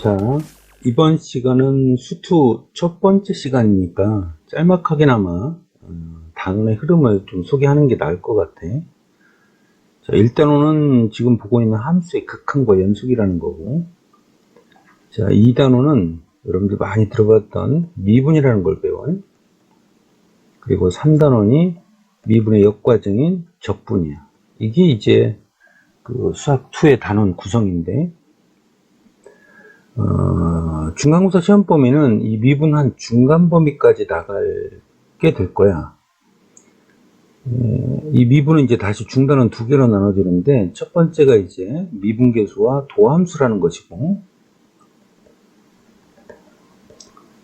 자, 이번 시간은 수투 첫 번째 시간이니까 짤막하게나마 단원의 흐름을 좀 소개하는 게 나을 것 같아. 자, 1단원은 지금 보고 있는 함수의 극한과 연속이라는 거고, 자, 2단원은 여러분들 많이 들어봤던 미분이라는 걸 배워요. 그리고 3단원이 미분의 역과정인 적분이야. 이게 이제 그 수학 2의 단원 구성인데, 중간고사 시험 범위는 이 미분한 중간 범위까지 나가게 될 거야. 이 미분은 이제 다시 중단은 두 개로 나눠지는데, 첫 번째가 이제 미분계수와 도함수라는 것이고,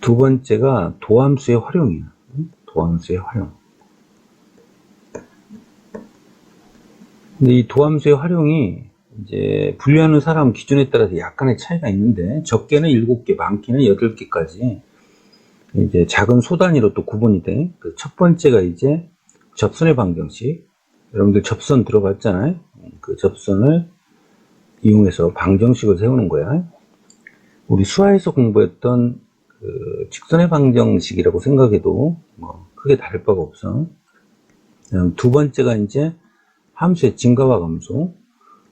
두 번째가 도함수의 활용이야. 도함수의 활용. 근데 이 도함수의 활용이 이제 분류하는 사람 기준에 따라서 약간의 차이가 있는데, 적게는 7개, 많게는 8개까지 이제 작은 소단위로 또 구분이 돼. 그 첫 번째가 이제 접선의 방정식. 여러분들 접선 들어봤잖아요. 그 접선을 이용해서 방정식을 세우는 거야. 우리 수화에서 공부했던 그 직선의 방정식이라고 생각해도 뭐 크게 다를 바가 없어. 두 번째가 이제 함수의 증가와 감소.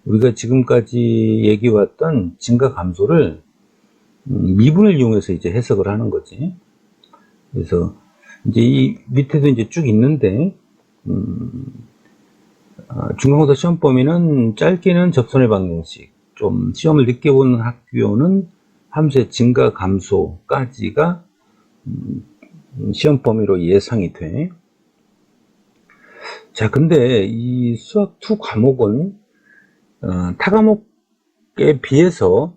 우리가 지금까지 얘기해왔던 증가 감소를 미분을 이용해서 이제 해석을 하는 거지. 그래서 이제 이 밑에도 이제 쭉 있는데, 중간고사 시험 범위는 짧게는 접선의 방정식, 좀 시험을 늦게 보는 학교는 함수의 증가 감소까지가 시험 범위로 예상이 돼. 자, 근데 이 수학 2 과목은 타 과목에 비해서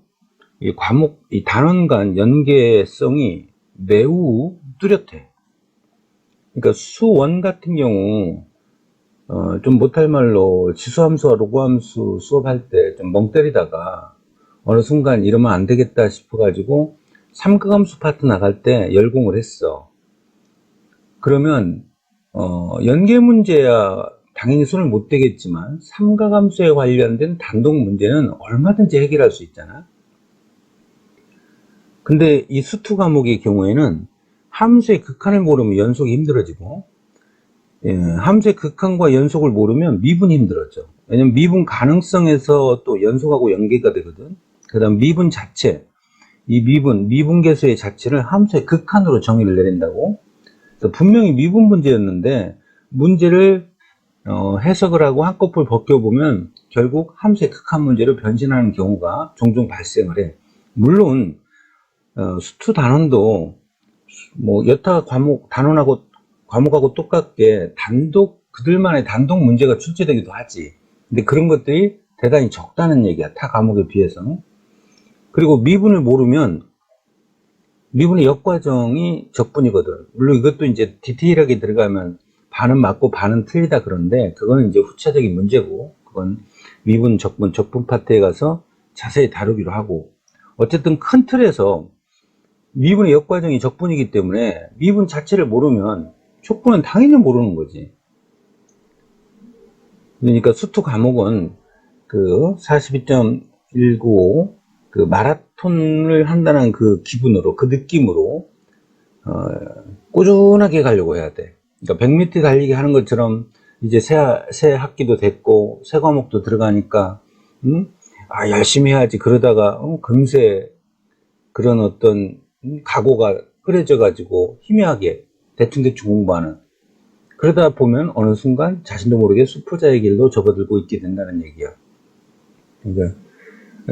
이 과목, 이 단원 간 연계성이 매우 뚜렷해. 그러니까 수1 같은 경우, 좀 못할 말로 지수함수와 로그함수 수업할 때 좀 멍 때리다가 어느 순간 이러면 안 되겠다 싶어가지고 삼각함수 파트 나갈 때 열공을 했어. 그러면, 연계 문제야 당연히 손을 못 대겠지만 삼각함수에 관련된 단독 문제는 얼마든지 해결할 수 있잖아. 근데 이 수2 과목의 경우에는 함수의 극한을 모르면 연속이 힘들어지고, 함수의 극한과 연속을 모르면 미분이 힘들어져. 왜냐면 미분 가능성에서 또 연속하고 연계가 되거든. 그 다음 미분 자체, 이 미분계수의 자체를 함수의 극한으로 정의를 내린다고. 그래서 분명히 미분 문제였는데 문제를 해석을 하고 한꺼풀 벗겨보면 결국 함수의 극한 문제로 변신하는 경우가 종종 발생을 해. 물론 수2 단원도 뭐 여타 과목하고 똑같게 그들만의 단독 문제가 출제되기도 하지. 근데 그런 것들이 대단히 적다는 얘기야, 타 과목에 비해서는. 그리고 미분을 모르면 미분의 역과정이 적분이거든. 물론 이것도 이제 디테일하게 들어가면 반은 맞고 반은 틀리다 그런데, 그거는 이제 후차적인 문제고, 그건 미분, 적분 파트에 가서 자세히 다루기로 하고, 어쨌든 큰 틀에서 미분의 역과정이 적분이기 때문에 미분 자체를 모르면 촉분은 당연히 모르는 거지. 그러니까 수2 과목은 그 42.195 그 마라톤을 한다는 그 기분으로, 그 느낌으로 꾸준하게 가려고 해야 돼. 그러니까 100m 달리기 하는 것처럼 이제 새 학기도 됐고 새 과목도 들어가니까 열심히 해야지 그러다가 금세 그런 어떤 각오가 흐려져 가지고 희미하게 대충 공부하는, 그러다 보면 어느 순간 자신도 모르게 수포자의 길로 접어들고 있게 된다는 얘기야. 그러니까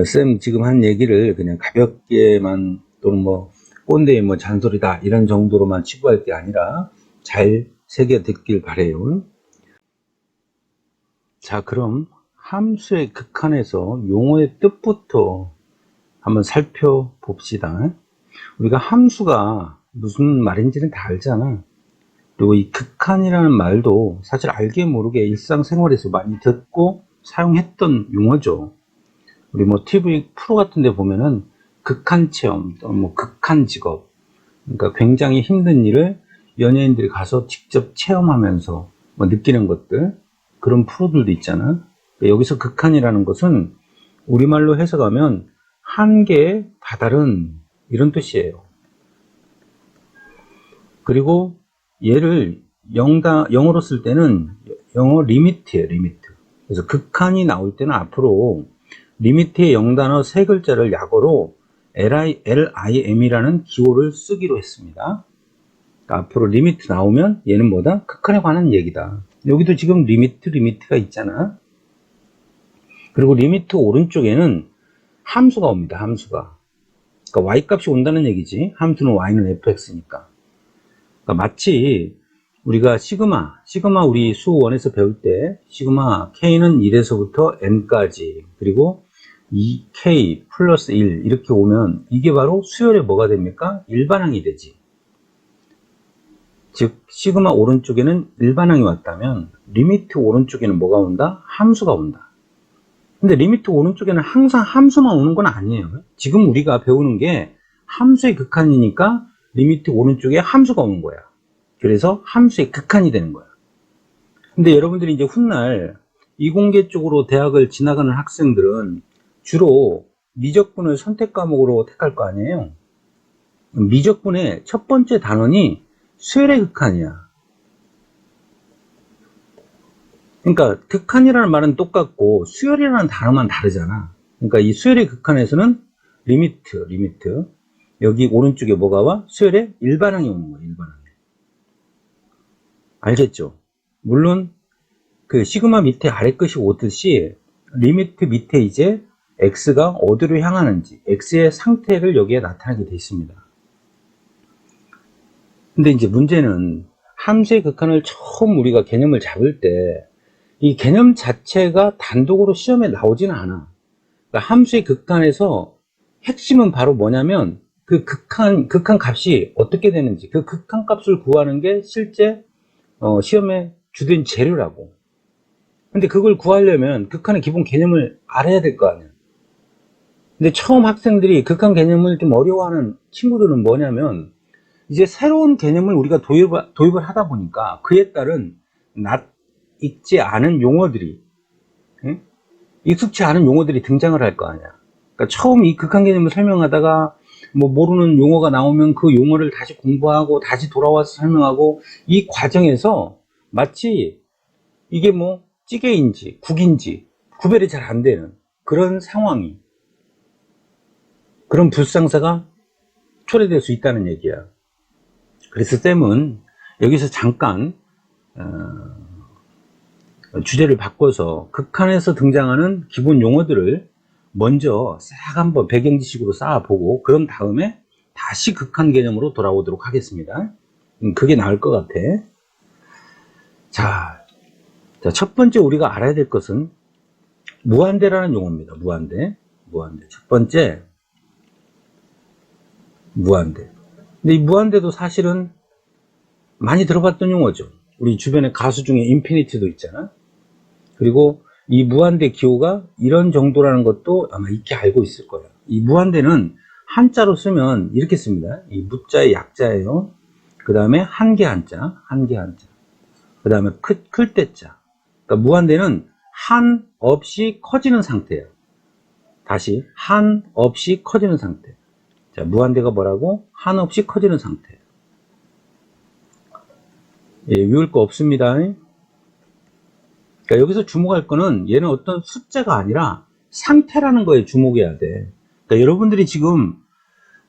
쌤 지금 한 얘기를 그냥 가볍게만, 또는 뭐 꼰대의 뭐 잔소리다 이런 정도로만 치부할 게 아니라 잘 새겨 듣길 바래요. 자, 그럼 함수의 극한에서 용어의 뜻부터 한번 살펴봅시다. 우리가 함수가 무슨 말인지는 다 알잖아. 그리고 이 극한이라는 말도 사실 알게 모르게 일상생활에서 많이 듣고 사용했던 용어죠. 우리 뭐 TV 프로 같은 데 보면은 극한 체험, 또는 뭐 극한 직업, 그러니까 굉장히 힘든 일을 연예인들이 가서 직접 체험하면서 뭐 느끼는 것들, 그런 프로들도 있잖아. 여기서 극한이라는 것은 우리말로 해석하면 한계, 다다른 이런 뜻이에요. 그리고 얘를 영어로 쓸 때는 영어 리미트예요, 리미트. 그래서 극한이 나올 때는 앞으로 리미트의 영단어 세 글자를 약어로 LIM이라는 기호를 쓰기로 했습니다. 그러니까 앞으로 리미트 나오면 얘는 뭐다? 극한에 관한 얘기다. 여기도 지금 리미트가 있잖아. 그리고 리미트 오른쪽에는 함수가 옵니다. 함수가. 그러니까 y값이 온다는 얘기지. 함수는 y는 fx니까. 그러니까 마치 우리가 시그마 우리 수1에서 배울 때 시그마 k는 1에서부터 n까지 그리고 2k 플러스 1 이렇게 오면 이게 바로 수열의 뭐가 됩니까? 일반항이 되지. 즉 시그마 오른쪽에는 일반항이 왔다면 리미트 오른쪽에는 뭐가 온다? 함수가 온다. 근데 리미트 오른쪽에는 항상 함수만 오는 건 아니에요. 지금 우리가 배우는 게 함수의 극한이니까 리미트 오른쪽에 함수가 오는 거야. 그래서 함수의 극한이 되는 거야. 근데 여러분들이 이제 훗날 이공계 쪽으로 대학을 지나가는 학생들은 주로 미적분을 선택 과목으로 택할 거 아니에요. 미적분의 첫 번째 단원이 수열의 극한이야. 그러니까 극한이라는 말은 똑같고 수열이라는 단어만 다르잖아. 그러니까 이 수열의 극한에서는 리미트 여기 오른쪽에 뭐가 와? 수열의 일반항이 오는 거야. 일반항. 알겠죠? 물론 그 시그마 밑에 아래 끝이 오듯이 리미트 밑에 이제 x가 어디로 향하는지 x의 상태를 여기에 나타나게 되어 있습니다. 근데 이제 문제는 함수의 극한을 처음 우리가 개념을 잡을 때 이 개념 자체가 단독으로 시험에 나오지는 않아. 그러니까 함수의 극한에서 핵심은 바로 뭐냐면 그 극한 값이 어떻게 되는지 그 극한 값을 구하는 게 실제 시험의 주된 재료라고. 근데 그걸 구하려면 극한의 기본 개념을 알아야 될 거 아니야. 근데 처음 학생들이 극한 개념을 좀 어려워하는 친구들은 뭐냐면 이제 새로운 개념을 우리가 도입을 하다 보니까 그에 따른 익지 않은 용어들이 익숙치 않은 용어들이 등장을 할 거 아니야. 그러니까 처음 이 극한 개념을 설명하다가 뭐 모르는 용어가 나오면 그 용어를 다시 공부하고 다시 돌아와서 설명하고 이 과정에서 마치 이게 뭐 찌개인지 국인지 구별이 잘 안 되는 그런 상황이 그런 불상사가 초래될 수 있다는 얘기야. 그래서 쌤은 여기서 잠깐 주제를 바꿔서 극한에서 등장하는 기본 용어들을 먼저 싹 한번 배경지식으로 쌓아보고 그런 다음에 다시 극한 개념으로 돌아오도록 하겠습니다. 그게 나을 것 같아. 자, 첫 번째 우리가 알아야 될 것은 무한대라는 용어입니다. 무한대. 첫 번째 무한대. 근데 이 무한대도 사실은 많이 들어봤던 용어죠. 우리 주변에 가수 중에 인피니티도 있잖아. 그리고 이 무한대 기호가 이런 정도라는 것도 아마 익히 알고 있을 거예요. 이 무한대는 한자로 쓰면 이렇게 씁니다. 이 무자의 약자예요. 그 다음에 한개 한자. 그 다음에 클 때자. 그러니까 무한대는 한 없이 커지는 상태예요. 다시 한 없이 커지는 상태. 자, 무한대가 뭐라고? 한 없이 커지는 상태. 예, 외울 거 없습니다. 그러니까 여기서 주목할 거는 얘는 어떤 숫자가 아니라 상태라는 거에 주목해야 돼. 그러니까 여러분들이 지금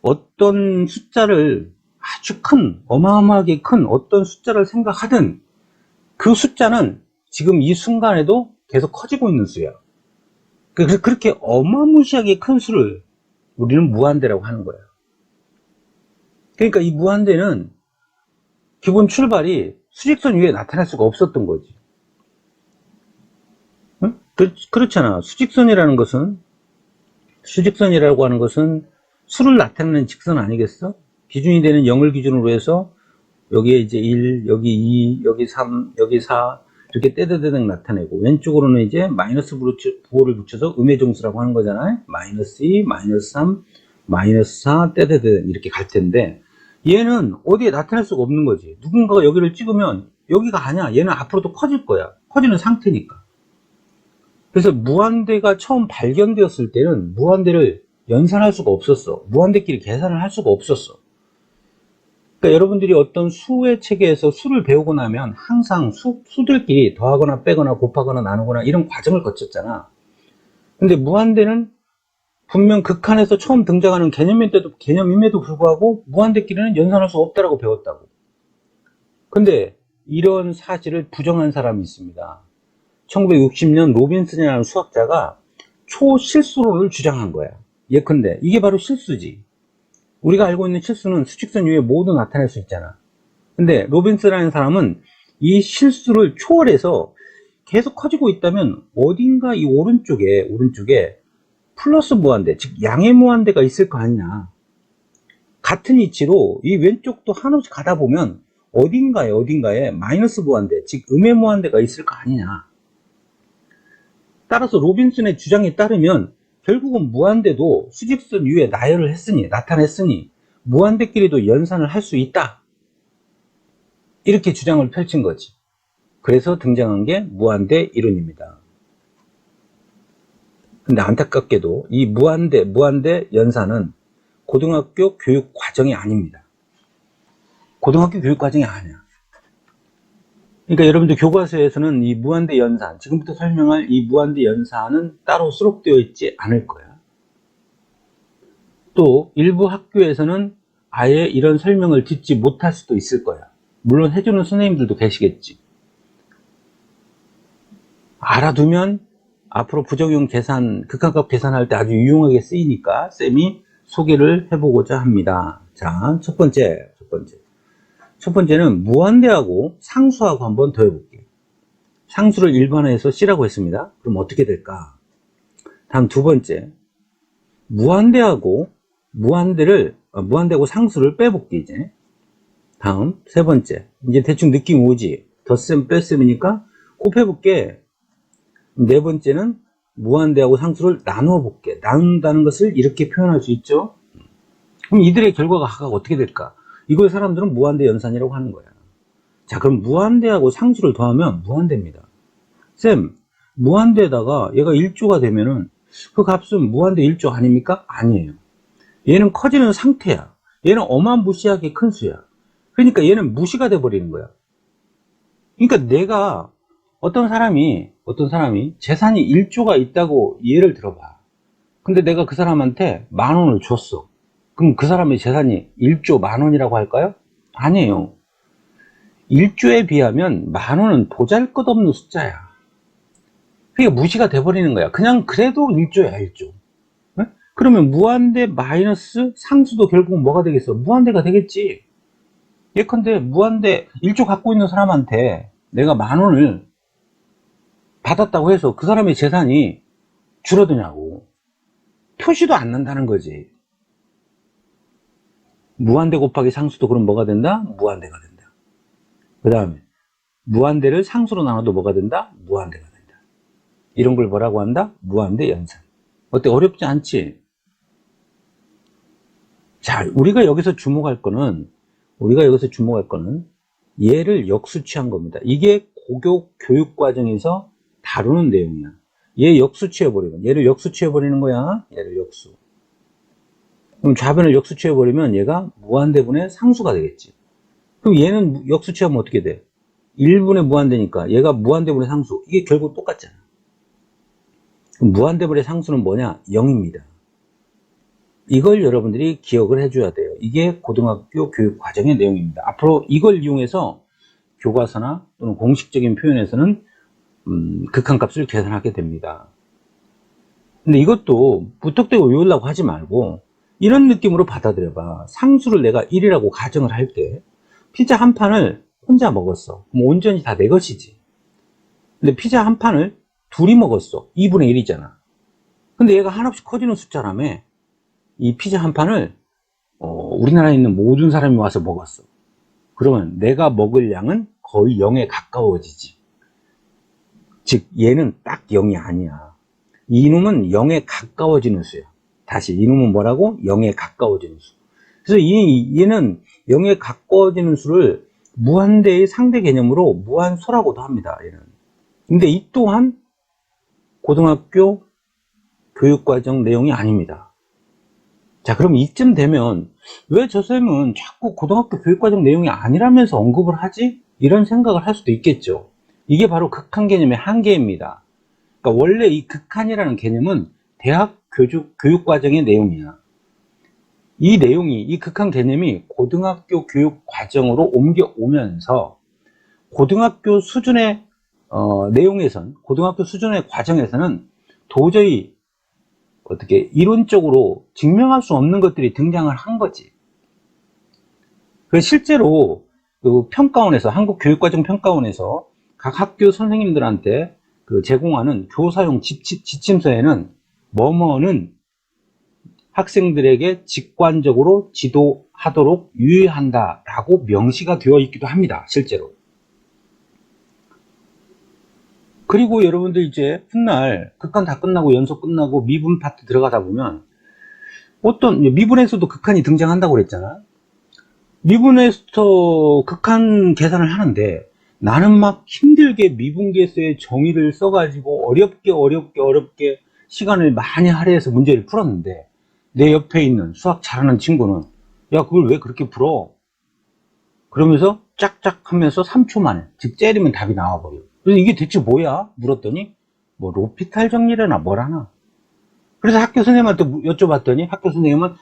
어떤 숫자를 아주 큰, 어마어마하게 큰 어떤 숫자를 생각하든 그 숫자는 지금 이 순간에도 계속 커지고 있는 수야. 그래서 그렇게 어마무시하게 큰 수를 우리는 무한대라고 하는 거예요. 그러니까 이 무한대는 기본 출발이 수직선 위에 나타날 수가 없었던 거지. 응? 그렇잖아. 수직선이라고 하는 것은 수를 나타내는 직선 아니겠어? 기준이 되는 0을 기준으로 해서 여기에 이제 1, 여기 2, 여기 3, 여기 4 이렇게 떼대대득 나타내고 왼쪽으로는 이제 마이너스 부호를 붙여서 음의 정수라고 하는 거잖아요. 마이너스 2, 마이너스 3, 마이너스 4 떼대대득 이렇게 갈 텐데 얘는 어디에 나타날 수가 없는 거지. 누군가가 여기를 찍으면 여기가 아니야. 얘는 앞으로도 커질 거야. 커지는 상태니까. 그래서 무한대가 처음 발견되었을 때는 무한대를 연산할 수가 없었어. 무한대끼리 계산을 할 수가 없었어. 그러니까 여러분들이 어떤 수의 체계에서 수를 배우고 나면 항상 수들끼리 더하거나 빼거나 곱하거나 나누거나 이런 과정을 거쳤잖아. 근데 무한대는 분명 극한에서 처음 등장하는 개념임에도 불구하고 무한대끼리는 연산할 수 없다라고 배웠다고. 근데 이런 사실을 부정한 사람이 있습니다. 1960년 로빈슨이라는 수학자가 초실수론을 주장한 거야. 예컨대 이게 바로 실수지. 우리가 알고 있는 실수는 수직선 위에 모두 나타낼 수 있잖아. 근데 로빈슨이라는 사람은 이 실수를 초월해서 계속 커지고 있다면 어딘가 이 오른쪽에 플러스 무한대, 즉 양의 무한대가 있을 거 아니냐. 같은 위치로 이 왼쪽도 한없이 가다 보면 어딘가에 마이너스 무한대, 즉 음의 무한대가 있을 거 아니냐. 따라서 로빈슨의 주장에 따르면 결국은 무한대도 수직선 위에 나타냈으니 무한대끼리도 연산을 할 수 있다. 이렇게 주장을 펼친 거지. 그래서 등장한 게 무한대 이론입니다. 근데 안타깝게도 이 무한대 연산은 고등학교 교육 과정이 아닙니다. 고등학교 교육 과정이 아니야. 그러니까 여러분들 교과서에서는 이 무한대 연산, 지금부터 설명할 이 무한대 연산은 따로 수록되어 있지 않을 거야. 또 일부 학교에서는 아예 이런 설명을 듣지 못할 수도 있을 거야. 물론 해주는 선생님들도 계시겠지. 알아두면 앞으로 부정형 계산, 극한값 계산할 때 아주 유용하게 쓰이니까 쌤이 소개를 해보고자 합니다. 자, 첫 번째는 무한대하고 상수하고 한번 더 해볼게요. 상수를 일반화해서 C라고 했습니다. 그럼 어떻게 될까? 다음 두 번째, 무한대하고 상수를 빼볼게, 이제. 다음 세 번째, 이제 대충 느낌 오지? 덧셈 뺄셈이니까 곱해볼게. 네 번째는 무한대하고 상수를 나누어볼게. 나눈다는 것을 이렇게 표현할 수 있죠? 그럼 이들의 결과가 각각 어떻게 될까? 이걸 사람들은 무한대 연산이라고 하는 거야. 자, 그럼 무한대하고 상수를 더하면 무한대입니다. 쌤, 무한대에다가 얘가 1조가 되면은 그 값은 무한대 1조 아닙니까? 아니에요. 얘는 커지는 상태야. 얘는 어마무시하게 큰 수야. 그러니까 얘는 무시가 돼버리는 거야. 그러니까 내가 어떤 사람이 재산이 1조가 있다고 예를 들어봐. 근데 내가 그 사람한테 10,000원을 줬어. 그럼 그 사람의 재산이 1조 10,000원이라고 할까요? 아니에요. 1조에 비하면 10,000원은 보잘것없는 숫자야. 그게 무시가 돼버리는 거야. 그냥 그래도 1조야, 1조. 네? 그러면 무한대 마이너스 상수도 결국 뭐가 되겠어? 무한대가 되겠지. 예컨대 무한대 1조 갖고 있는 사람한테 내가 10,000원을 받았다고 해서 그 사람의 재산이 줄어드냐고. 표시도 안 난다는 거지. 무한대 곱하기 상수도 그럼 뭐가 된다? 무한대가 된다. 그 다음에 무한대를 상수로 나눠도 뭐가 된다? 무한대가 된다. 이런 걸 뭐라고 한다? 무한대 연산. 어때? 어렵지 않지? 자, 우리가 여기서 주목할 거는 얘를 역수치한 겁니다. 이게 고교 교육 과정에서 다루는 내용이야. 얘를 역수치해버리는 거야. 얘를 역수. 그럼 좌변을 역수치해버리면 얘가 무한대분의 상수가 되겠지. 그럼 얘는 역수치하면 어떻게 돼? 1분의 무한대니까 얘가 무한대분의 상수. 이게 결국 똑같잖아. 그럼 무한대분의 상수는 뭐냐? 0입니다. 이걸 여러분들이 기억을 해줘야 돼요. 이게 고등학교 교육 과정의 내용입니다. 앞으로 이걸 이용해서 교과서나 또는 공식적인 표현에서는 극한값을 계산하게 됩니다. 근데 이것도 무턱대고 외우려고 하지 말고 이런 느낌으로 받아들여봐. 상수를 내가 1이라고 가정을 할 때 피자 한 판을 혼자 먹었어. 그럼 온전히 다 내 것이지. 근데 피자 한 판을 둘이 먹었어. 2분의 1이잖아. 근데 얘가 한없이 커지는 숫자라며 이 피자 한 판을 우리나라에 있는 모든 사람이 와서 먹었어. 그러면 내가 먹을 양은 거의 0에 가까워지지. 즉 얘는 딱 0이 아니야. 이놈은 0에 가까워지는 수야. 다시 이놈은 뭐라고? 0에 가까워지는 수. 그래서 얘는 0에 가까워지는 수를 무한대의 상대 개념으로 무한소라고도 합니다. 얘는. 근데 이 또한 고등학교 교육과정 내용이 아닙니다. 자, 그럼 이쯤 되면 왜 저 쌤은 자꾸 고등학교 교육과정 내용이 아니라면서 언급을 하지? 이런 생각을 할 수도 있겠죠. 이게 바로 극한 개념의 한계입니다. 그러니까 원래 이 극한이라는 개념은 대학 교육과정의 내용이야. 이 내용이, 이 극한 개념이 고등학교 교육과정으로 옮겨오면서 고등학교 수준의 고등학교 수준의 과정에서는 도저히 어떻게 이론적으로 증명할 수 없는 것들이 등장을 한 거지. 그래서 실제로 그 평가원에서, 한국교육과정 평가원에서 각 학교 선생님들한테 그 제공하는 교사용 지침서에는 뭐뭐는 학생들에게 직관적으로 지도하도록 유의한다라고 명시가 되어 있기도 합니다. 실제로. 그리고 여러분들 이제 훗날 극한 다 끝나고 연속 끝나고 미분 파트 들어가다 보면 미분에서도 극한이 등장한다고 그랬잖아. 미분에서 극한 계산을 하는데 나는 막 힘들게 미분계수의 정의를 써가지고 어렵게 시간을 많이 할애해서 문제를 풀었는데 내 옆에 있는 수학 잘하는 친구는 야, 그걸 왜 그렇게 풀어? 그러면서 짝짝 하면서 3초 만에, 즉 째리면 답이 나와버려. 그래서 이게 대체 뭐야? 물었더니 뭐 로피탈 정리래나 뭐라나. 그래서 학교 선생님한테 여쭤봤더니 학교 선생님은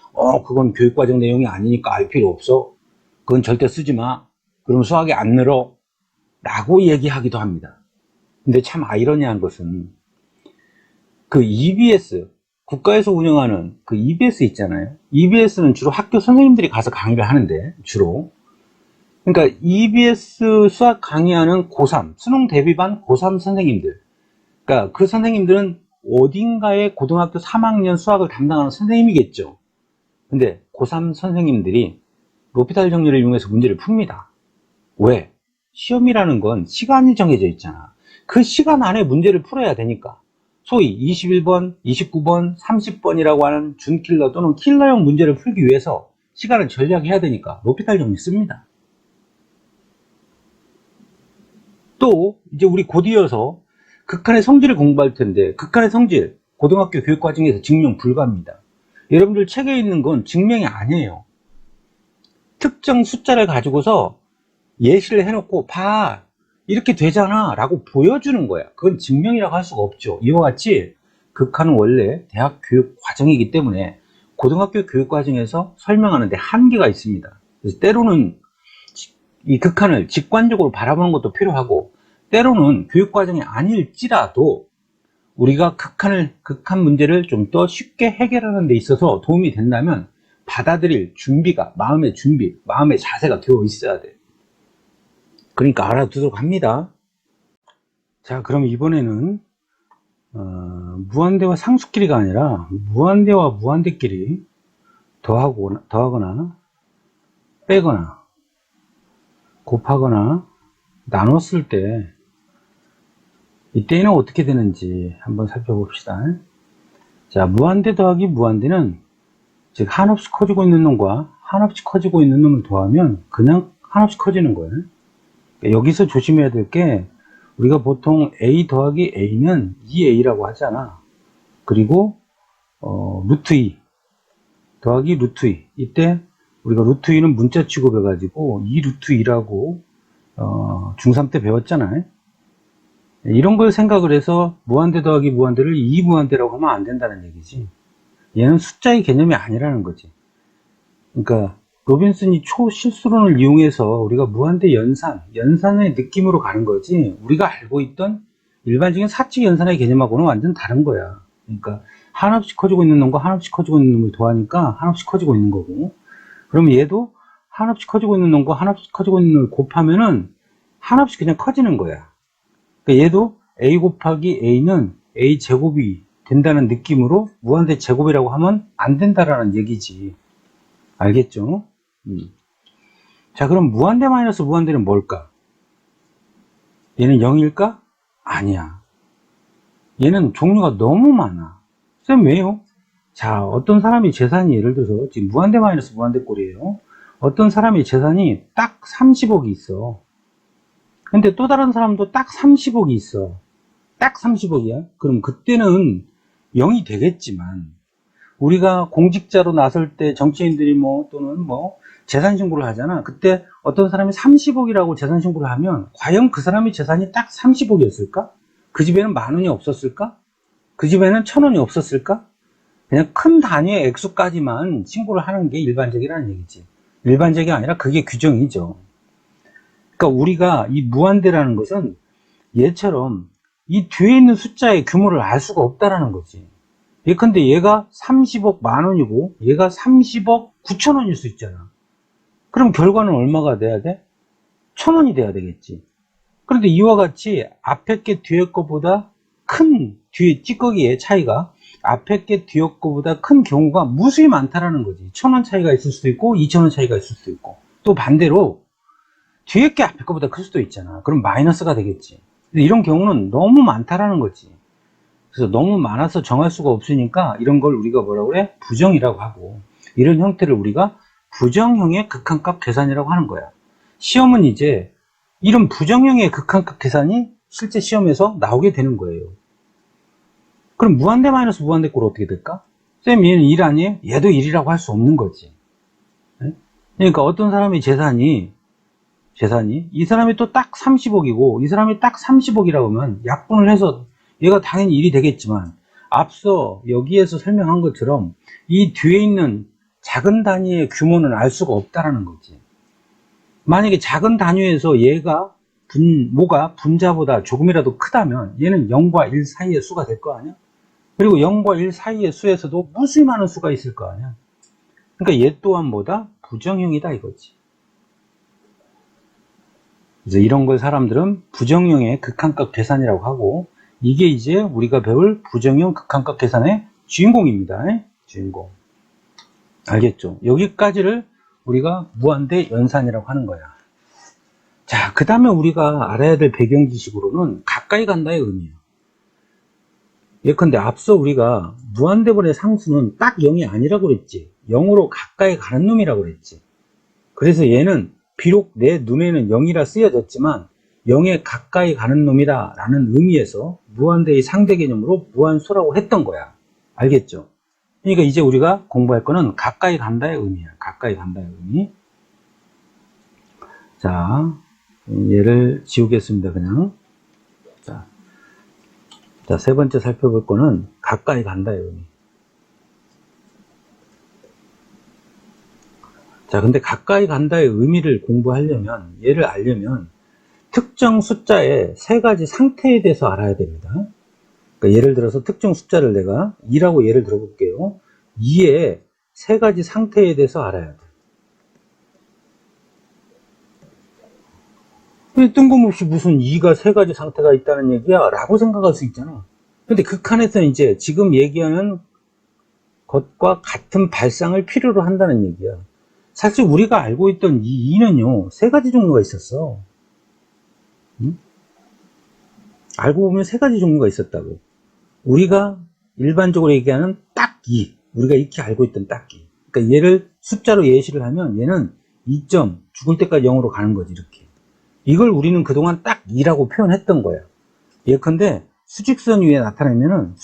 그건 교육과정 내용이 아니니까 알 필요 없어. 그건 절대 쓰지 마. 그럼 수학이 안 늘어. 라고 얘기하기도 합니다. 근데 참 아이러니한 것은 그 EBS, 국가에서 운영하는 그 EBS 있잖아요. EBS는 주로 학교 선생님들이 가서 강의를 하는데, 주로. 그러니까 EBS 수학 강의하는 고3, 수능 대비반 고3 선생님들. 그러니까 그 선생님들은 어딘가에 고등학교 3학년 수학을 담당하는 선생님이겠죠. 근데 고3 선생님들이 로피탈 정리를 이용해서 문제를 풉니다. 왜? 시험이라는 건 시간이 정해져 있잖아. 그 시간 안에 문제를 풀어야 되니까. 소위 21번, 29번, 30번이라고 하는 준킬러 또는 킬러형 문제를 풀기 위해서 시간을 절약해야 되니까 로피탈 정리 씁니다. 또 이제 우리 곧 이어서 극한의 성질을 공부할 텐데 극한의 성질, 고등학교 교육과정에서 증명 불가합니다. 여러분들 책에 있는 건 증명이 아니에요. 특정 숫자를 가지고서 예시를 해놓고 봐, 이렇게 되잖아 라고 보여주는 거야. 그건 증명이라고 할 수가 없죠. 이와 같이 극한은 원래 대학 교육 과정이기 때문에 고등학교 교육 과정에서 설명하는 데 한계가 있습니다. 그래서 때로는 이 극한을 직관적으로 바라보는 것도 필요하고, 때로는 교육 과정이 아닐지라도 우리가 극한 문제를 좀 더 쉽게 해결하는 데 있어서 도움이 된다면 받아들일 준비가, 마음의 준비, 마음의 자세가 되어 있어야 돼. 그러니까 알아두도록 합니다. 자, 그럼 이번에는 무한대와 상수끼리가 아니라 무한대와 무한대끼리 더하거나 빼거나 곱하거나 나눴을 때 이때는 어떻게 되는지 한번 살펴봅시다. 자, 무한대 더하기 무한대는 즉 한없이 커지고 있는 놈과 한없이 커지고 있는 놈을 더하면 그냥 한없이 커지는 거예요. 여기서 조심해야 될 게, 우리가 보통 a 더하기 a는 2a라고 하잖아. 그리고 루트 2 더하기 루트 2, 이때 우리가 루트 2는 문자 취급해 가지고 2 루트 2라고 중3 때 배웠잖아요. 이런 걸 생각을 해서 무한대 더하기 무한대를 2무한대라고 하면 안 된다는 얘기지. 얘는 숫자의 개념이 아니라는 거지. 그러니까 로빈슨이 초실수론을 이용해서 우리가 무한대 연산의 느낌으로 가는 거지, 우리가 알고 있던 일반적인 사칙 연산의 개념하고는 완전 다른 거야. 그러니까 한없이 커지고 있는 놈과 한없이 커지고 있는 놈을 더하니까 한없이 커지고 있는 거고, 그럼 얘도 한없이 커지고 있는 놈과 한없이 커지고 있는 놈을 곱하면은 한없이 그냥 커지는 거야. 그러니까 얘도 a 곱하기 a는 a 제곱이 된다는 느낌으로 무한대 제곱이라고 하면 안 된다라는 얘기지. 알겠죠? 자, 그럼 무한대 마이너스 무한대는 뭘까? 얘는 0일까? 아니야. 얘는 종류가 너무 많아. 쌤, 왜요? 자, 어떤 사람이 재산이, 예를 들어서 지금 무한대 마이너스 무한대 꼴이에요. 어떤 사람이 재산이 딱 30억이 있어. 근데 또 다른 사람도 딱 30억이 있어. 딱 30억이야. 그럼 그때는 0이 되겠지만 우리가 공직자로 나설 때 정치인들이 또는 재산 신고를 하잖아. 그때 어떤 사람이 30억이라고 재산 신고를 하면 과연 그 사람의 재산이 딱 30억이었을까? 그 집에는 10,000원이 없었을까? 그 집에는 1,000원이 없었을까? 그냥 큰 단위의 액수까지만 신고를 하는 게 일반적이라는 얘기지. 일반적이 아니라 그게 규정이죠. 그러니까 우리가 이 무한대라는 것은 얘처럼 이 뒤에 있는 숫자의 규모를 알 수가 없다라는 거지. 예컨대 얘가 30억 10,000원이고 얘가 30억 9,000원일 수 있잖아. 그럼 결과는 얼마가 돼야 돼? 1,000원이 돼야 되겠지. 그런데 이와 같이 앞에 게 뒤에 거보다 큰, 뒤에 찌꺼기의 차이가 앞에 게 뒤에 거보다 큰 경우가 무수히 많다라는 거지. 1,000원 차이가 있을 수도 있고 2,000원 차이가 있을 수도 있고, 또 반대로 뒤에 게 앞에 거보다 클 수도 있잖아. 그럼 마이너스가 되겠지. 근데 이런 경우는 너무 많다라는 거지. 그래서 너무 많아서 정할 수가 없으니까 이런 걸 우리가 뭐라고 그래? 부정이라고 하고, 이런 형태를 우리가 부정형의 극한값 계산이라고 하는 거야. 시험은 이제 이런 부정형의 극한값 계산이 실제 시험에서 나오게 되는 거예요. 그럼 무한대 마이너스 무한대 꼴은 어떻게 될까? 쌤, 얘는 1 아니에요? 얘도 1이라고 할 수 없는 거지. 그러니까 어떤 사람의 재산이 이 사람이 또 딱 30억이고 이 사람이 딱 30억이라고 하면 약분을 해서 얘가 당연히 1이 되겠지만, 앞서 여기에서 설명한 것처럼 이 뒤에 있는 작은 단위의 규모는 알 수가 없다라는 거지. 만약에 작은 단위에서 얘가 모가 분자보다 조금이라도 크다면 얘는 0과 1 사이의 수가 될 거 아니야? 그리고 0과 1 사이의 수에서도 무수히 많은 수가 있을 거 아니야? 그러니까 얘 또한 뭐다? 부정형이다 이거지. 그래서 이런 걸 사람들은 부정형의 극한값 계산이라고 하고, 이게 이제 우리가 배울 부정형 극한값 계산의 주인공입니다. 주인공. 알겠죠? 여기까지를 우리가 무한대 연산이라고 하는 거야. 자, 그 다음에 우리가 알아야 될 배경 지식으로는 가까이 간다의 의미예요. 예컨대 앞서 우리가 무한대번의 상수는 딱 0이 아니라고 그랬지. 0으로 가까이 가는 놈이라고 그랬지. 그래서 얘는 비록 내 눈에는 0이라 쓰여졌지만 0에 가까이 가는 놈이다 라는 의미에서 무한대의 상대 개념으로 무한수라고 했던 거야. 알겠죠? 그러니까 이제 우리가 공부할 거는 가까이 간다의 의미야. 가까이 간다의 의미. 자, 얘를 지우겠습니다. 그냥. 자, 세 번째 살펴볼 거는 가까이 간다의 의미. 자, 근데 가까이 간다의 의미를 공부하려면, 얘를 알려면 특정 숫자의 3가지 상태에 대해서 알아야 됩니다. 그러니까 예를 들어서 특정 숫자를 내가 2라고 예를 들어볼게요. 2의 3가지 상태에 대해서 알아야 돼. 왜 뜬금없이 무슨 2가 3가지 상태가 있다는 얘기야? 라고 생각할 수 있잖아. 근데 극한에서 이제 지금 얘기하는 것과 같은 발상을 필요로 한다는 얘기야. 사실 우리가 알고 있던 이 2는요, 3가지 종류가 있었어. 응? 알고 보면 3가지 종류가 있었다고. 우리가 일반적으로 얘기하는 딱 2. 우리가 익히 알고 있던 딱 2. 그러니까 얘를 숫자로 예시를 하면 얘는 2점, 죽을 때까지 0으로 가는 거지, 이렇게. 이걸 우리는 그동안 딱 2라고 표현했던 거야. 예컨대 수직선 위에 나타내면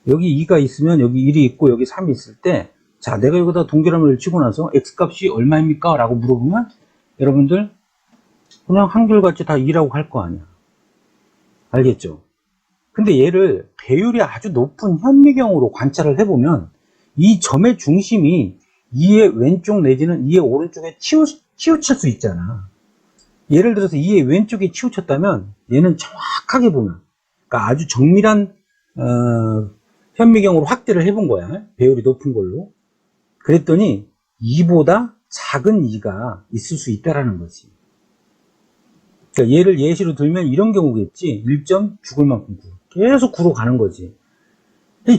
여기 2가 있으면 여기 1이 있고 여기 3이 있을 때, 자, 내가 여기다 동그라미를 치고 나서 x값이 얼마입니까? 라고 물어보면 여러분들 그냥 한결같이 다 2라고 할 거 아니야. 알겠죠? 근데 얘를 배율이 아주 높은 현미경으로 관찰을 해보면 이 점의 중심이 2의 왼쪽 내지는 2의 오른쪽에 치우칠 수 있잖아. 예를 들어서 2의 왼쪽에 치우쳤다면 얘는 정확하게 보면, 그러니까 아주 정밀한 현미경으로 확대를 해본 거야. 배율이 높은 걸로. 그랬더니 2보다 작은 2가 있을 수 있다라는 거지. 그러니까 얘를 예시로 들면 이런 경우겠지. 1점 죽을 만큼 9. 계속 9로 가는 거지.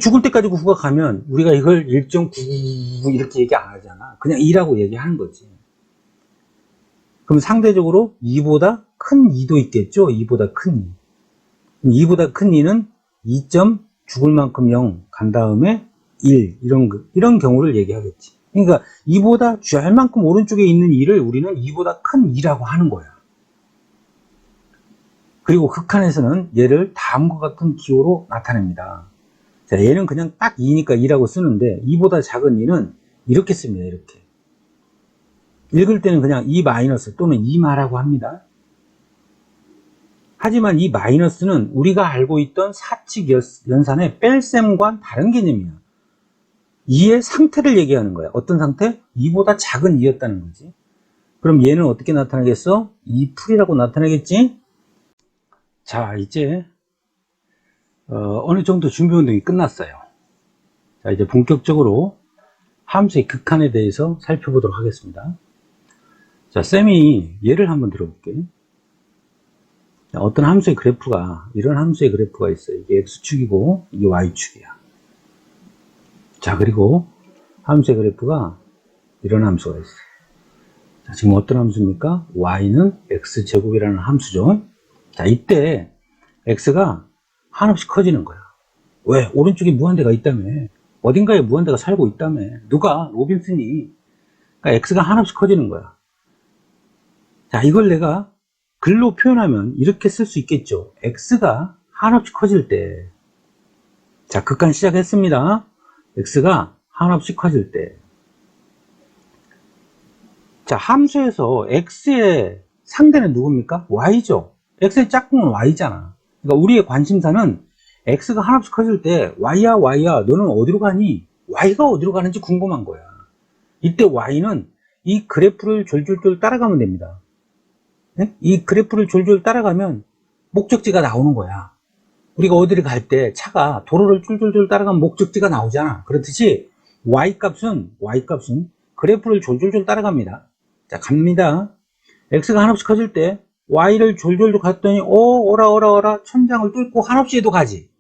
죽을 때까지 9가 가면 우리가 이걸 1.9 이렇게 얘기 안 하잖아. 그냥 2라고 얘기하는 거지. 그럼 상대적으로 2보다 큰 2도 있겠죠. 2보다 큰 2. 2보다 큰 2는 2점 죽을 만큼 0 간 다음에 1, 이런 경우를 얘기하겠지. 그러니까 2보다 쥐할 만큼 오른쪽에 있는 2를 우리는 2보다 큰 2라고 하는 거야. 그리고 극한에서는 얘를 다음과 같은 기호로 나타냅니다. 자, 얘는 그냥 딱 2니까 2라고 쓰는데 2보다 작은 2는 이렇게 씁니다. 이렇게. 읽을 때는 그냥 2 마이너스 또는 2마라고 합니다. 하지만 이 마이너스는 우리가 알고 있던 사칙 연산의 뺄셈과 다른 개념이야. 2의 상태를 얘기하는 거야. 어떤 상태? 2보다 작은 2였다는 거지. 그럼 얘는 어떻게 나타나겠어? 2풀이라고 나타나겠지? 자, 이제 어느 정도 준비 운동이 끝났어요. 자, 이제 본격적으로 함수의 극한에 대해서 살펴보도록 하겠습니다. 자, 쌤이 예를 한번 들어볼게요. 자, 어떤 함수의 그래프가, 이런 함수의 그래프가 있어요. 이게 x축이고 이게 y축이야. 자, 그리고 함수의 그래프가 이런 함수가 있어요. 자, 지금 어떤 함수입니까? y는 x제곱이라는 함수죠. 자, 이때 x가 한없이 커지는 거야. 왜? 오른쪽에 무한대가 있다며. 어딘가에 무한대가 살고 있다며. 누가? 로빈슨이. 그러니까 x가 한없이 커지는 거야. 자, 이걸 내가 글로 표현하면 이렇게 쓸 수 있겠죠. x가 한없이 커질 때. 자, 극한 시작했습니다. x가 한없이 커질 때. 자, 함수에서 x의 상대는 누굽니까? y죠. x의 짝꿍은 y잖아. 그러니까 우리의 관심사는 x가 한없이 커질 때 y야 너는 어디로 가니? y가 어디로 가는지 궁금한 거야. 이때 y는 이 그래프를 졸졸졸 따라가면 됩니다. 네? 이 그래프를 졸졸 따라가면 목적지가 나오는 거야. 우리가 어디를 갈 때 차가 도로를 졸졸졸 따라가면 목적지가 나오잖아. 그렇듯이 y값은 그래프를 졸졸졸 따라갑니다. 자, 갑니다. x가 한없이 커질 때 y를 졸졸졸 갔더니 오라 천장을 뚫고 한없이도 가지.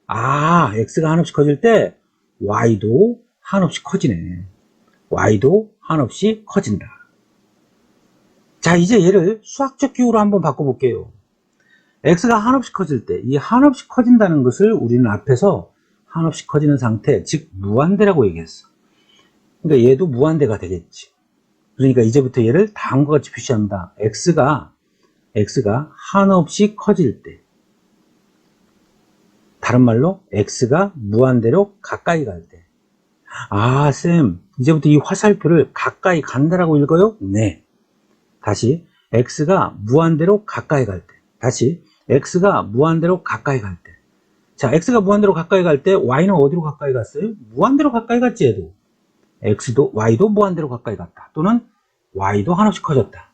아, x가 한없이 커질 때 y도 한없이 커지네. y도 한없이 커진다. 자, 이제 얘를 수학적 기호로 한번 바꿔볼게요. x가 한없이 커질 때, 이 한없이 커진다는 것을 우리는 앞에서 한없이 커지는 상태, 즉 무한대라고 얘기했어. 그러니까 얘도 무한대가 되겠지. 그러니까 이제부터 얘를 다음과 같이 표시합니다. x가 한없이 커질 때, 다른 말로 x가 무한대로 가까이 갈 때. 아, 쌤, 이제부터 이 화살표를 가까이 간다라고 읽어요? 네. 다시 x가 무한대로 가까이 갈 때. 다시 x가 무한대로 가까이 갈 때. 자, x가 무한대로 가까이 갈 때 y는 어디로 가까이 갔어요? 무한대로 가까이 갔지, 얘도. y도 무한대로 가까이 갔다. 또는 y도 한없이 커졌다.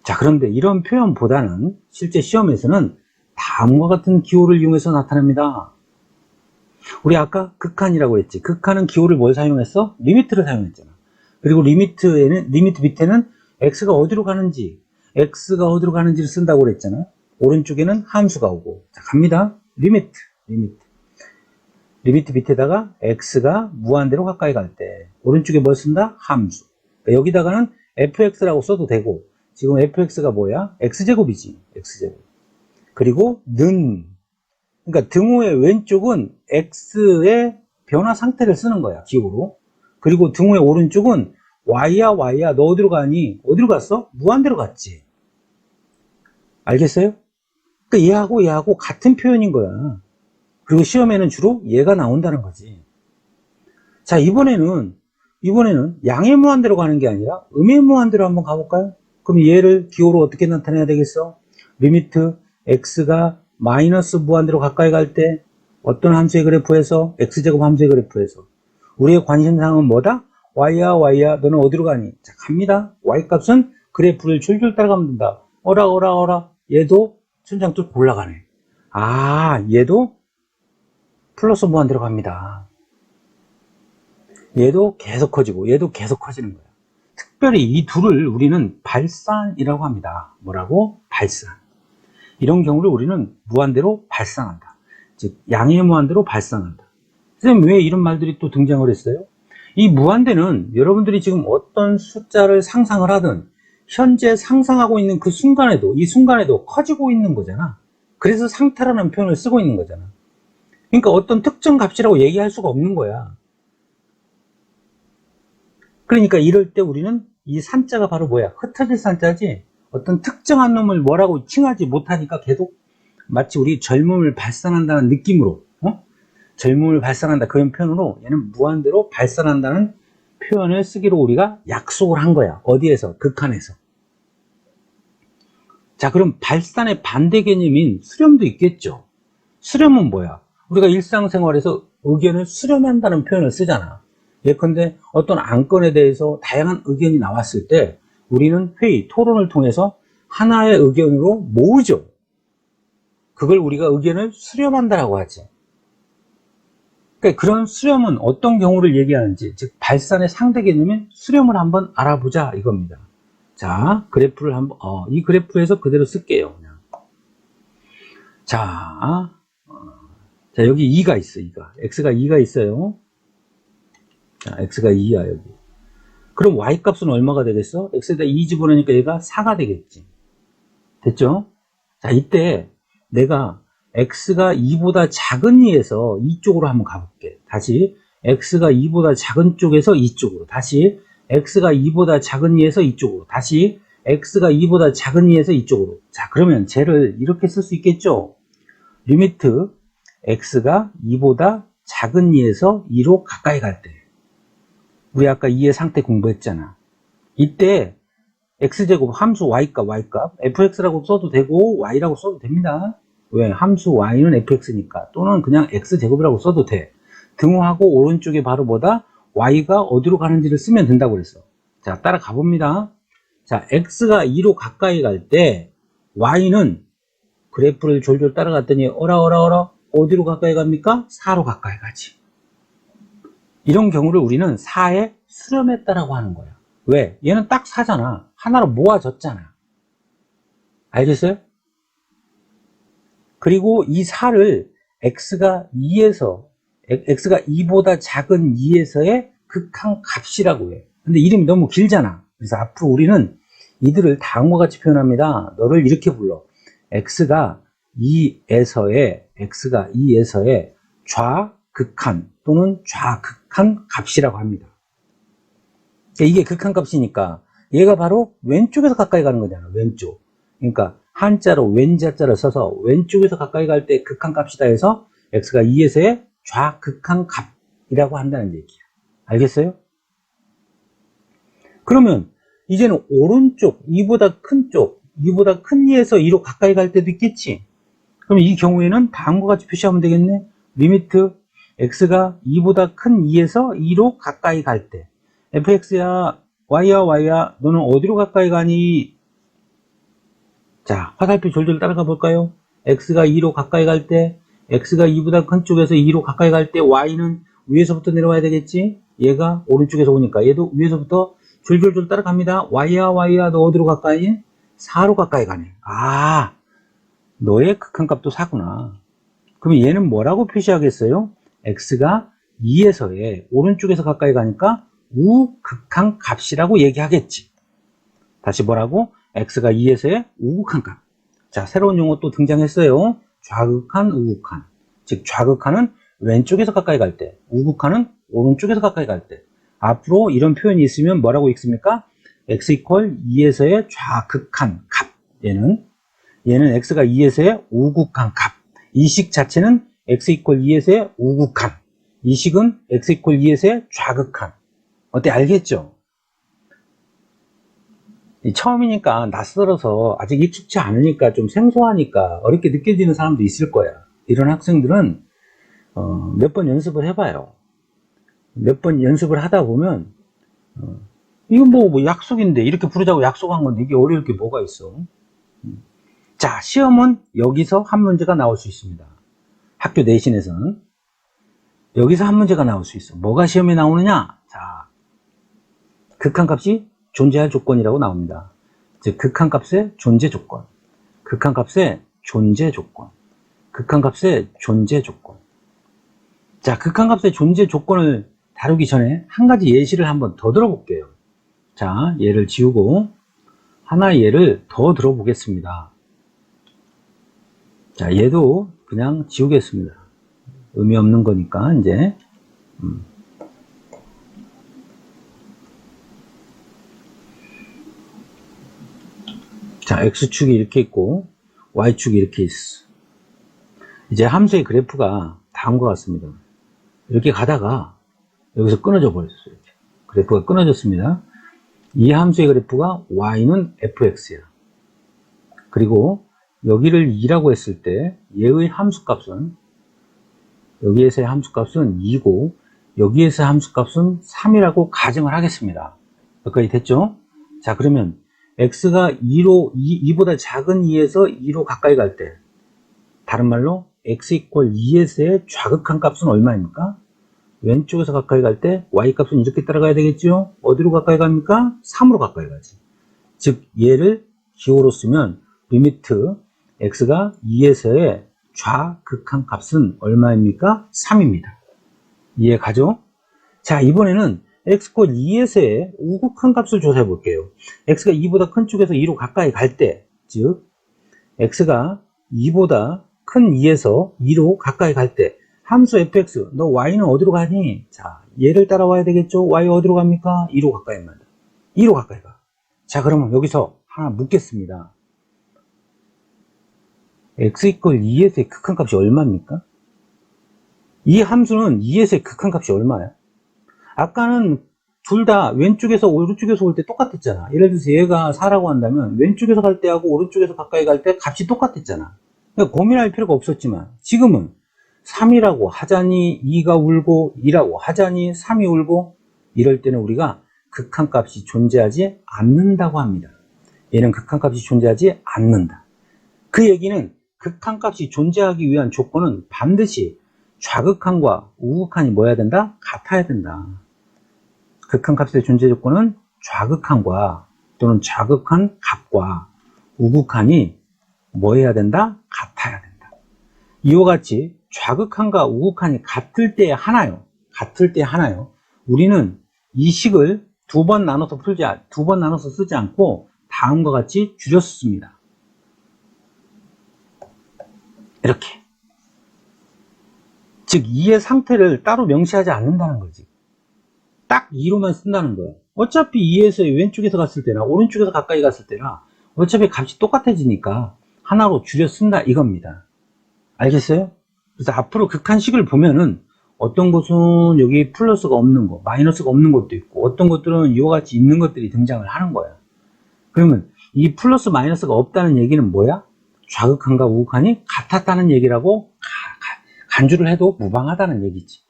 자, 그런데 이런 표현보다는 실제 시험에서는 다음과 같은 기호를 이용해서 나타냅니다. 우리 아까 극한이라고 했지. 극한은 기호를 뭘 사용했어? 리미트를 사용했잖아. 그리고 리미트 밑에는 x가 어디로 가는지를 쓴다고 그랬잖아. 오른쪽에는 함수가 오고. 자, 갑니다. 리미트 밑에다가 x가 무한대로 가까이 갈 때 오른쪽에 뭘 쓴다? 함수. 그러니까 여기다가는 fx라고 써도 되고, 지금 fx가 뭐야? x제곱이지. x제곱. 그리고 그러니까 등호의 왼쪽은 x의 변화 상태를 쓰는 거야, 기호로. 그리고 등호의 오른쪽은 y야 너 어디로 가니? 어디로 갔어? 무한대로 갔지. 알겠어요? 그러니까 얘하고 같은 표현인 거야. 그리고 시험에는 주로 얘가 나온다는 거지. 자, 이번에는 양의 무한대로 가는 게 아니라 음의 무한대로 한번 가볼까요? 그럼 얘를 기호로 어떻게 나타내야 되겠어? 리미트 x가 마이너스 무한대로 가까이 갈 때 어떤 함수의 그래프에서? x제곱 함수의 그래프에서. 우리의 관심사항은 뭐다? y야 너는 어디로 가니? 자, 갑니다. y값은 그래프를 줄줄 따라가면 된다. 어라 얘도 천장 뚫고 올라가네. 아, 얘도 플러스 무한대로 갑니다. 얘도 계속 커지고 얘도 계속 커지는 거야. 특별히 이 둘을 우리는 발산이라고 합니다. 뭐라고? 발산. 이런 경우를 우리는 무한대로 발산한다. 즉 양의 무한대로 발산한다. 선생님, 왜 이런 말들이 또 등장을 했어요? 이 무한대는 여러분들이 지금 어떤 숫자를 상상을 하든 현재 상상하고 있는 이 순간에도 커지고 있는 거잖아. 그래서 상태라는 표현을 쓰고 있는 거잖아. 그러니까 어떤 특정 값이라고 얘기할 수가 없는 거야. 그러니까 이럴 때 우리는 이 산자가 바로 뭐야? 흩어질 산자지. 어떤 특정한 놈을 뭐라고 칭하지 못하니까 계속 마치 우리 젊음을 발산한다는 느낌으로, 젊음을 발산한다. 그런 표현으로 얘는 무한대로 발산한다는 표현을 쓰기로 우리가 약속을 한 거야. 어디에서? 극한에서. 자, 그럼 발산의 반대 개념인 수렴도 있겠죠. 수렴은 뭐야? 우리가 일상생활에서 의견을 수렴한다는 표현을 쓰잖아. 예컨대 어떤 안건에 대해서 다양한 의견이 나왔을 때 우리는 회의, 토론을 통해서 하나의 의견으로 모으죠. 그걸 우리가 의견을 수렴한다라고 하지. 그러니까 그런 수렴은 어떤 경우를 얘기하는지, 즉 발산의 상대 개념인 수렴을 한번 알아보자 이겁니다. 자, 그래프를 한번 이 그래프에서 그대로 쓸게요. 그냥. 자, 여기 2가 있어. 2가 x가 2가 있어요. 자, x가 2야 여기. 그럼 y 값은 얼마가 되겠어? x에다 2 집어넣으니까 얘가 4가 되겠지. 됐죠? 자, 이때 내가 x가 2보다 작은 이에서 이쪽으로 한번 가볼게. 다시 x가 2보다 작은 쪽에서 이쪽으로. 다시 x가 2보다 작은 이에서 이쪽으로. 다시 x가 2보다 작은 이에서 이쪽으로. 자, 그러면 쟤를 이렇게 쓸 수 있겠죠? 리미트 x가 2보다 작은 이에서 2로 가까이 갈 때. 우리 아까 2의 상태 공부했잖아. 이때 x제곱 함수 y값 fx라고 써도 되고 y라고 써도 됩니다. 왜? 함수 y는 fx니까. 또는 그냥 x제곱이라고 써도 돼. 등호하고 오른쪽에 바로 보다 y가 어디로 가는지를 쓰면 된다고 그랬어. 자, 따라가 봅니다. 자, x가 2로 가까이 갈 때 y는 그래프를 졸졸 따라갔더니 어라 어디로 가까이 갑니까? 4로 가까이 가지. 이런 경우를 우리는 4에 수렴했다라고 하는 거야. 왜? 얘는 딱 4잖아. 하나로 모아졌잖아. 알겠어요? 그리고 이 4를 x가 2보다 작은 2에서의 극한 값이라고 해. 근데 이름이 너무 길잖아. 그래서 앞으로 우리는 이들을 다음과 같이 표현합니다. 너를 이렇게 불러. x가 2에서의 좌극한 또는 좌극한 값이라고 합니다. 이게 극한 값이니까 얘가 바로 왼쪽에서 가까이 가는 거잖아. 왼쪽. 그러니까 한자로 왼자자를 써서 왼쪽에서 가까이 갈 때 극한 값이다 해서 x가 2에서의 좌극한 값이라고 한다는 얘기야. 알겠어요? 그러면 이제는 오른쪽 2보다 큰 쪽, 2보다 큰 2에서 2로 가까이 갈 때도 있겠지. 그럼 이 경우에는 다음과 같이 표시하면 되겠네. 리미트 x가 2보다 큰 2에서 2로 가까이 갈 때 fx야 y야 너는 어디로 가까이 가니? 자, 화살표 졸졸 따라가 볼까요? x가 2로 가까이 갈 때 x가 2보다 큰 쪽에서 2로 가까이 갈 때 y는 위에서부터 내려와야 되겠지. 얘가 오른쪽에서 오니까 얘도 위에서부터 졸졸 따라갑니다. y야 너 어디로 가까이? 4로 가까이 가네. 아, 너의 극한값도 4구나. 그럼 얘는 뭐라고 표시하겠어요? x가 2에서의 오른쪽에서 가까이 가니까 우극한 값이라고 얘기하겠지. 다시 뭐라고? x가 2에서의 우극한 값. 자, 새로운 용어 또 등장했어요. 좌극한, 우극한. 즉 좌극한은 왼쪽에서 가까이 갈 때, 우극한은 오른쪽에서 가까이 갈 때. 앞으로 이런 표현이 있으면 뭐라고 읽습니까? x 이퀄 2에서의 좌극한 값. 얘는 x가 2에서의 우극한 값. 이 식 자체는 x 이퀄 2에서의 우극한. 이 식은 x 이퀄 2에서의 좌극한. 어때? 알겠죠? 처음이니까 낯설어서 아직 익숙치 않으니까 좀 생소하니까 어렵게 느껴지는 사람도 있을 거야. 이런 학생들은 몇 번 연습을 해봐요. 몇 번 연습을 하다 보면 이건 뭐 약속인데 이렇게 부르자고 약속한 건데 이게 어려울 게 뭐가 있어. 자, 시험은 여기서 한 문제가 나올 수 있습니다. 학교 내신에서는 여기서 한 문제가 나올 수 있어. 뭐가 시험에 나오느냐? 자, 극한값이 존재할 조건이라고 나옵니다. 즉 극한값의 존재 조건, 극한값의 존재 조건, 극한값의 존재 조건. 자, 극한값의 존재 조건을 다루기 전에 한 가지 예시를 한번 더 들어볼게요. 자, 얘를 지우고 하나의 예를 더 들어보겠습니다. 자, 얘도 그냥 지우겠습니다. 의미 없는 거니까 이제 자, x축이 이렇게 있고 y축이 이렇게 있어. 이제 함수의 그래프가 다음과 같습니다. 이렇게 가다가 여기서 끊어져 버렸어요. 그래프가 끊어졌습니다. 이 함수의 그래프가 y는 fx야. 그리고 여기를 2라고 했을 때 얘의 함수값은 여기에서의 함수값은 2고 여기에서의 함수값은 3이라고 가정을 하겠습니다. 여기까지 됐죠? 자, 그러면 x가 2보다 작은 2에서 2로 가까이 갈 때, 다른 말로 x 이퀄 2에서의 좌극한 값은 얼마입니까? 왼쪽에서 가까이 갈 때 y 값은 이렇게 따라가야 되겠죠? 어디로 가까이 갑니까? 3으로 가까이 가지. 즉 얘를 기호로 쓰면 리미트 x가 2에서의 좌극한 값은 얼마입니까? 3입니다. 이해 가죠? 자, 이번에는 x가 2에서의 우극한 값을 조사해 볼게요. x가 2보다 큰 쪽에서 2로 가까이 갈 때, 즉 x가 2보다 큰 2에서 2로 가까이 갈 때 함수 fx, 너 y는 어디로 가니? 자, 얘를 따라와야 되겠죠? y 어디로 갑니까? 2로 가까이 갑니다. 2로 가까이 가. 자, 그러면 여기서 하나 묻겠습니다. x 이퀄 2에서의 극한값이 얼마입니까? 이 함수는 2에서의 극한값이 얼마야? 아까는 둘 다 왼쪽에서 오른쪽에서 올 때 똑같았잖아. 예를 들어서 얘가 4라고 한다면 왼쪽에서 갈 때하고 오른쪽에서 가까이 갈 때 값이 똑같았잖아. 그러니까 고민할 필요가 없었지만 지금은 3이라고 하자니 2가 울고 2라고 하자니 3이 울고 이럴 때는 우리가 극한값이 존재하지 않는다고 합니다. 얘는 극한값이 존재하지 않는다. 그 얘기는 극한값이 존재하기 위한 조건은 반드시 좌극한과 우극한이 뭐여야 된다? 같아야 된다. 극한값의 존재 조건은 좌극한과 또는 좌극한 값과 우극한이 뭐 해야 된다? 같아야 된다. 이와 같이 좌극한과 우극한이 같을 때 하나요. 같을 때 하나요. 우리는 이 식을 두 번 나눠서 쓰지 않고 다음과 같이 줄였습니다. 이렇게. 즉 2의 상태를 따로 명시하지 않는다는 거지. 딱 2로만 쓴다는 거예요. 어차피 2에서 왼쪽에서 갔을 때나 오른쪽에서 가까이 갔을 때나 어차피 값이 똑같아지니까 하나로 줄여 쓴다 이겁니다. 알겠어요? 그래서 앞으로 극한식을 보면은 어떤 것은 여기 플러스가 없는 거, 마이너스가 없는 것도 있고 어떤 것들은 이와 같이 있는 것들이 등장을 하는 거야. 그러면 이 플러스 마이너스가 없다는 얘기는 뭐야? 좌극한과 우극한이 같았다는 얘기라고 간주를 해도 무방하다는 얘기지.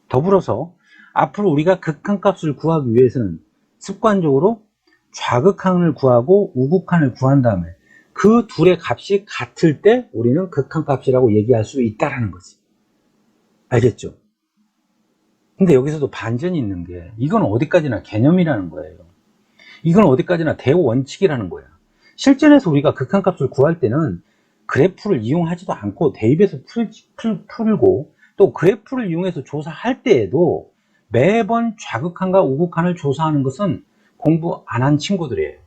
더불어서 앞으로 우리가 극한값을 구하기 위해서는 습관적으로 좌극한을 구하고 우극한을 구한 다음에 그 둘의 값이 같을 때 우리는 극한값이라고 얘기할 수 있다는 거지. 알겠죠? 근데 여기서도 반전이 있는 게 이건 어디까지나 개념이라는 거예요. 이건 어디까지나 대원칙이라는 거야. 실전에서 우리가 극한값을 구할 때는 그래프를 이용하지도 않고 대입해서 풀고 또 그래프를 이용해서 조사할 때에도 매번 좌극한과 우극한을 조사하는 것은 공부 안 한 친구들이에요.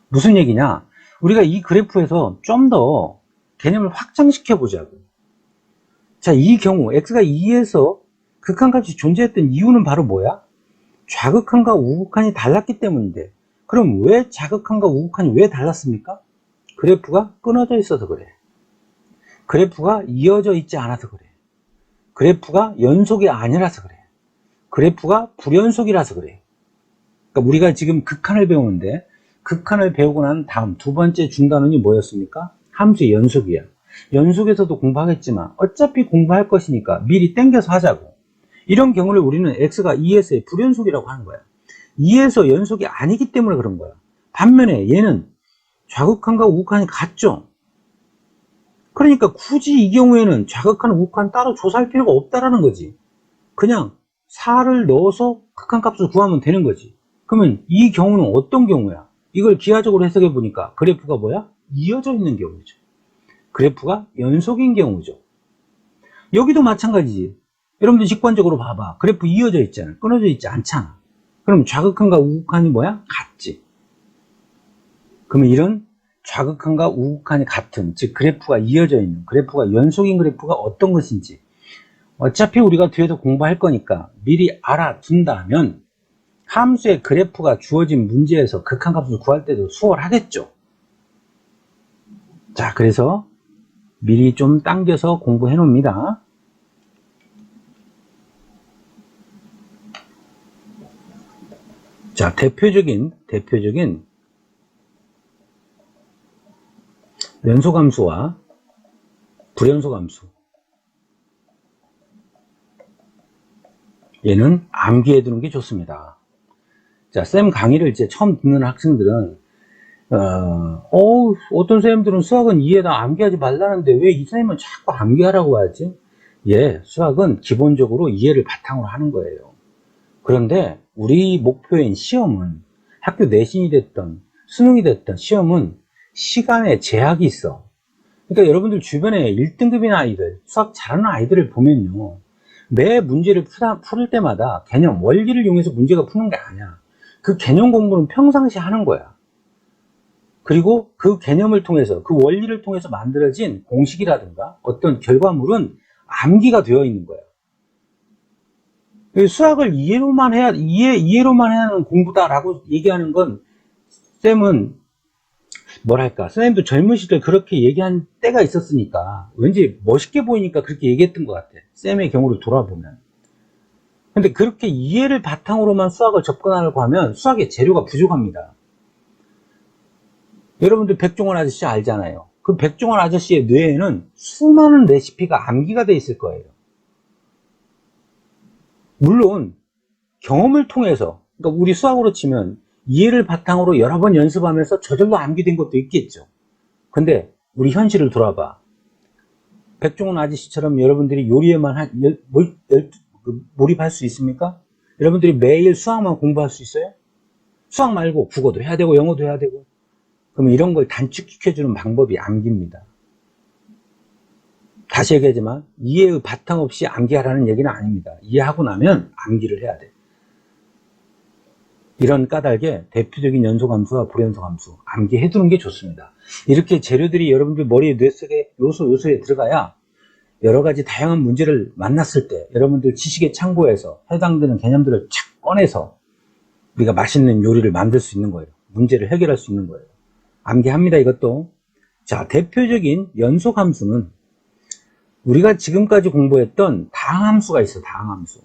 무슨 얘기냐? 우리가 이 그래프에서 좀 더 개념을 확장시켜 보자고. 자, 이 경우 x가 2에서 극한값이 존재했던 이유는 바로 뭐야? 좌극한과 우극한이 달랐기 때문인데, 그럼 왜 좌극한과 우극한이 왜 달랐습니까? 그래프가 끊어져 있어서 그래. 그래프가 이어져 있지 않아서 그래. 그래프가 연속이 아니라서 그래. 그래프가 불연속이라서 그래. 그러니까 우리가 지금 극한을 배우는데 극한을 배우고 난 다음 두 번째 중단원이 뭐였습니까? 함수의 연속이야. 연속에서도 공부하겠지만 어차피 공부할 것이니까 미리 땡겨서 하자고. 이런 경우를 우리는 x가 2에서의 불연속이라고 하는 거야. 2에서 연속이 아니기 때문에 그런 거야. 반면에 얘는 좌극한과 우극한이 같죠. 그러니까 굳이 이 경우에는 좌극한, 우극한 따로 조사할 필요가 없다라는 거지. 그냥 4를 넣어서 극한값을 구하면 되는 거지. 그러면 이 경우는 어떤 경우야? 이걸 기하적으로 해석해 보니까 그래프가 뭐야? 이어져 있는 경우죠. 그래프가 연속인 경우죠. 여기도 마찬가지지. 여러분들 직관적으로 봐봐. 그래프 이어져 있잖아. 끊어져 있지 않잖아. 그럼 좌극한과 우극한이 뭐야? 같지. 그러면 이런 좌극한과 우극한이 같은, 즉 그래프가 이어져 있는, 그래프가 연속인 그래프가 어떤 것인지 어차피 우리가 뒤에서 공부할 거니까 미리 알아둔다면 함수의 그래프가 주어진 문제에서 극한값을 구할 때도 수월하겠죠. 자, 그래서 미리 좀 당겨서 공부해 놓습니다. 자, 대표적인 연소감수와 불연소감수. 얘는 암기해 두는 게 좋습니다. 자, 쌤 강의를 이제 처음 듣는 학생들은, 어떤 선생님들은 수학은 이해다 암기하지 말라는데 왜 이 선생님은 자꾸 암기하라고 하지? 예, 수학은 기본적으로 이해를 바탕으로 하는 거예요. 그런데 우리 목표인 시험은 학교 내신이 됐던 수능이 됐던 시험은 시간에 제약이 있어. 그러니까 여러분들 주변에 1등급인 아이들, 수학 잘하는 아이들을 보면요. 매 문제를 풀 때마다 개념, 원리를 이용해서 문제가 푸는 게 아니야. 그 개념 공부는 평상시 하는 거야. 그리고 그 개념을 통해서, 그 원리를 통해서 만들어진 공식이라든가 어떤 결과물은 암기가 되어 있는 거야. 수학을 이해로만 이해로만 해야 하는 공부다라고 얘기하는 건, 쌤은 뭐랄까, 선생님도 젊은 시절 그렇게 얘기한 때가 있었으니까 왠지 멋있게 보이니까 그렇게 얘기했던 것 같아. 쌤의 경우를 돌아보면. 근데 그렇게 이해를 바탕으로만 수학을 접근하려고 하면 수학의 재료가 부족합니다. 여러분들 백종원 아저씨 알잖아요. 그 백종원 아저씨의 뇌에는 수많은 레시피가 암기가 돼 있을 거예요. 물론 경험을 통해서, 그러니까 우리 수학으로 치면 이해를 바탕으로 여러 번 연습하면서 저절로 암기된 것도 있겠죠. 근데 우리 현실을 돌아봐. 백종원 아저씨처럼 여러분들이 요리에만 몰입할 수 있습니까? 여러분들이 매일 수학만 공부할 수 있어요? 수학 말고 국어도 해야 되고 영어도 해야 되고. 그러면 이런 걸 단축시켜주는 방법이 암기입니다. 다시 얘기하지만 이해의 바탕 없이 암기하라는 얘기는 아닙니다. 이해하고 나면 암기를 해야 돼. 이런 까닭에 대표적인 연소감수와 불연소감수 암기해두는 게 좋습니다. 이렇게 재료들이 여러분들 머리 뇌 속에 요소에 들어가야 여러 가지 다양한 문제를 만났을 때 여러분들 지식의 창고에서 해당되는 개념들을 착 꺼내서 우리가 맛있는 요리를 만들 수 있는 거예요. 문제를 해결할 수 있는 거예요. 암기합니다, 이것도. 자, 대표적인 연소함수는 우리가 지금까지 공부했던 다항함수가 있어, 다항함수.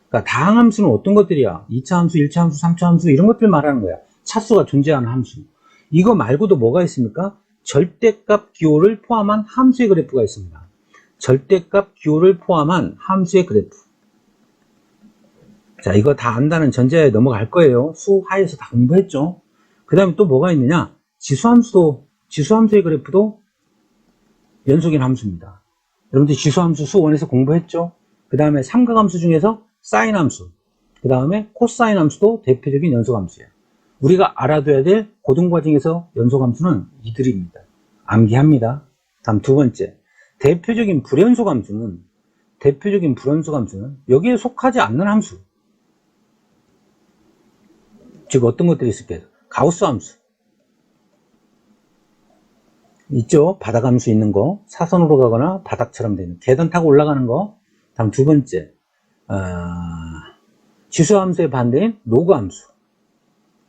그러니까 다항함수는 어떤 것들이야? 2차 함수, 1차 함수, 3차 함수 이런 것들 말하는 거야. 차수가 존재하는 함수. 이거 말고도 뭐가 있습니까? 절대값 기호를 포함한 함수의 그래프가 있습니다. 절대값 기호를 포함한 함수의 그래프. 자, 이거 다 안다는 전제하에 넘어갈 거예요. 수하에서 다 공부했죠. 그 다음에 또 뭐가 있느냐? 지수함수의 그래프도 연속인 함수입니다. 여러분들 지수함수 수1에서 공부했죠? 그 다음에 삼각함수 중에서 사인함수, 그 다음에 코사인 함수도 대표적인 연속함수예요. 우리가 알아둬야 될 고등과정에서 연속함수는 이들입니다. 암기합니다. 다음 두 번째, 대표적인 불연속함수는 여기에 속하지 않는 함수. 즉 어떤 것들이 있을까요? 가우스 함수 있죠? 바닥함수 있는 거, 사선으로 가거나 바닥처럼 되는, 계단 타고 올라가는 거. 다음 두 번째, 지수함수의 반대인 로그함수.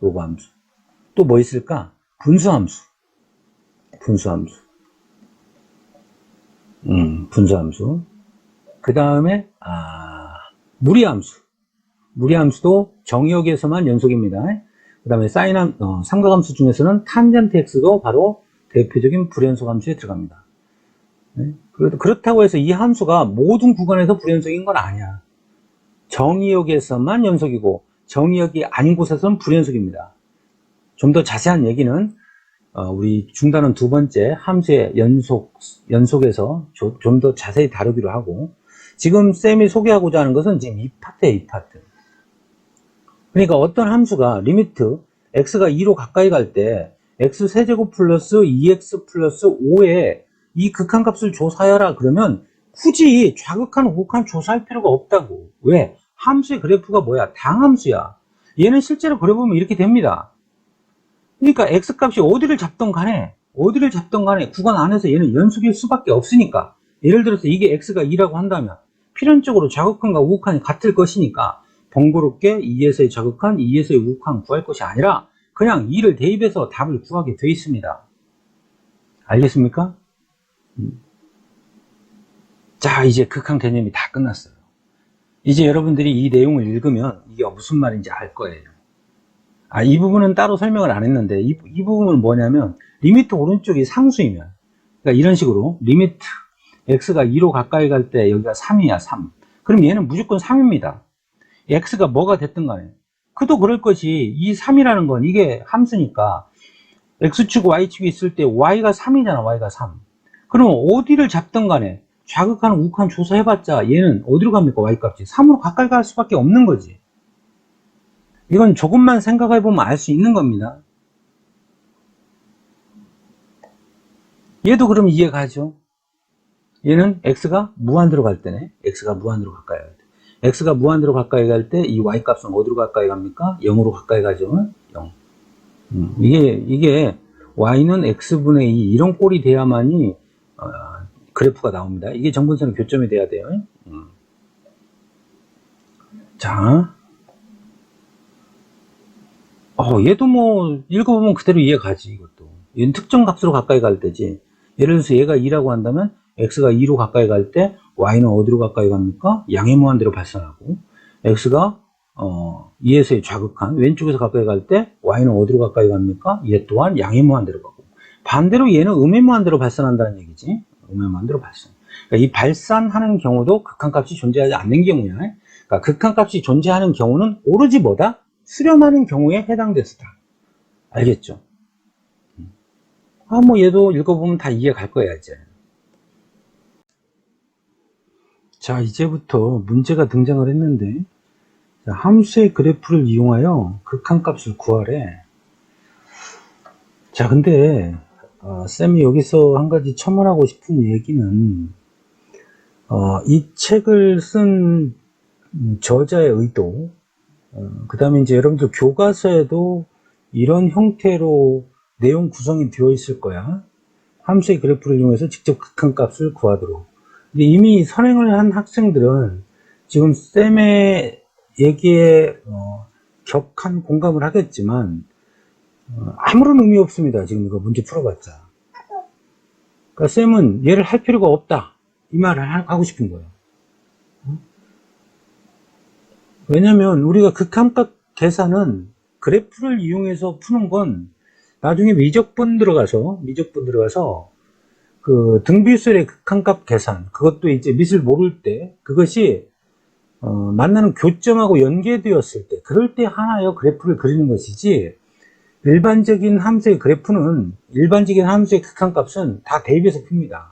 또 뭐 있을까? 분수함수. 그 다음에 무리함수도 정의역에서만 연속입니다. 그 다음에 삼각함수 중에서는 탄젠트 x도 바로 대표적인 불연속함수에 들어갑니다. 그렇다고 해서 이 함수가 모든 구간에서 불연속인 건 아니야. 정의역에서만 연속이고 정의역이 아닌 곳에서는 불연속입니다. 좀 더 자세한 얘기는 우리 중단원 두 번째 함수의 연속에서 좀 더 자세히 다루기로 하고, 지금 쌤이 소개하고자 하는 것은 지금 이 파트예요, 이 파트. 그러니까 어떤 함수가 리미트 x가 2로 가까이 갈 때 x세제곱 플러스 2x 플러스 5에 이 극한값을 조사해라 그러면 굳이 좌극한 우극한 조사할 필요가 없다고. 왜? 함수의 그래프가 뭐야? 당함수야. 얘는 실제로 그려보면 이렇게 됩니다. 그러니까 x값이 어디를 잡던 간에 구간 안에서 얘는 연속일 수밖에 없으니까, 예를 들어서 이게 x가 2라고 한다면 필연적으로 좌극한과 우극한이 같을 것이니까 번거롭게 2에서의 좌극한, 2에서의 우극한 구할 것이 아니라 그냥 2를 대입해서 답을 구하게 되어 있습니다. 알겠습니까? 자, 이제 극한 개념이 다 끝났어요. 이제 여러분들이 이 내용을 읽으면 이게 무슨 말인지 알 거예요. 이 부분은 따로 설명을 안 했는데, 이 부분은 뭐냐면, 리미트 오른쪽이 상수이면, 그러니까 이런 식으로, 리미트 x가 2로 가까이 갈 때 여기가 3이야, 3. 그럼 얘는 무조건 3입니다. x가 뭐가 됐든 간에. 그도 그럴 것이, 이 3이라는 건 이게 함수니까, x축, y축이 있을 때 y가 3이잖아, y가 3. 그럼 어디를 잡든 간에, 좌극한, 우극한 조사해봤자 얘는 어디로 갑니까, y값이? 3으로 가까이 갈 수밖에 없는 거지. 이건 조금만 생각해보면 알 수 있는 겁니다. 얘도 그럼 이해가죠? 얘는 x가 무한대로 갈 때네. x가 무한대로 가까이 갈 때. x가 무한대로 가까이 갈 때 이 y값은 어디로 가까이 갑니까? 0으로 가까이 가죠. 0. 이게 y는 x분의 2 이런 꼴이 돼야만이 그래프가 나옵니다. 이게 정분선의 교점이 돼야 돼요. 자, 얘도 뭐 읽어보면 그대로 이해가지. 이것도 얘는 특정 값으로 가까이 갈 때지. 예를 들어서 얘가 2라고 한다면 x가 2로 가까이 갈 때 y는 어디로 가까이 갑니까? 양의 무한대로 발산하고, x가 2에서의 좌극한 왼쪽에서 가까이 갈 때 y는 어디로 가까이 갑니까? 얘 또한 양의 무한대로 가고, 반대로 얘는 음의 무한대로 발산한다는 얘기지. 음의 무한대로 발산. 그러니까 이 발산하는 경우도 극한값이 존재하지 않는 경우야. 그러니까 극한값이 존재하는 경우는 오로지 뭐다? 수렴하는 경우에 해당됐다. 알겠죠? 뭐 얘도 읽어보면 다 이해 갈 거야, 이제. 자, 이제부터 문제가 등장을 했는데, 자, 함수의 그래프를 이용하여 극한값을 구하래. 자, 근데 쌤이 여기서 한 가지 첨언하고 싶은 얘기는, 이 책을 쓴 저자의 의도, 그 다음에 이제 여러분들 교과서에도 이런 형태로 내용 구성이 되어 있을 거야. 함수의 그래프를 이용해서 직접 극한값을 구하도록. 근데 이미 선행을 한 학생들은 지금 쌤의 얘기에 격한 공감을 하겠지만 아무런 의미 없습니다. 지금 이거 문제 풀어봤자. 그러니까 쌤은 얘를 할 필요가 없다, 이 말을 하고 싶은 거예요. 왜냐면 우리가 극한값 계산은 그래프를 이용해서 푸는 건 나중에 미적분 들어가서 그 등비술의 극한값 계산, 그것도 이제 밑을 모를 때, 그것이 만나는 교점하고 연계되었을 때, 그럴 때 하나여 그래프를 그리는 것이지, 일반적인 함수의 그래프는, 일반적인 함수의 극한값은 다 대입해서 풉니다.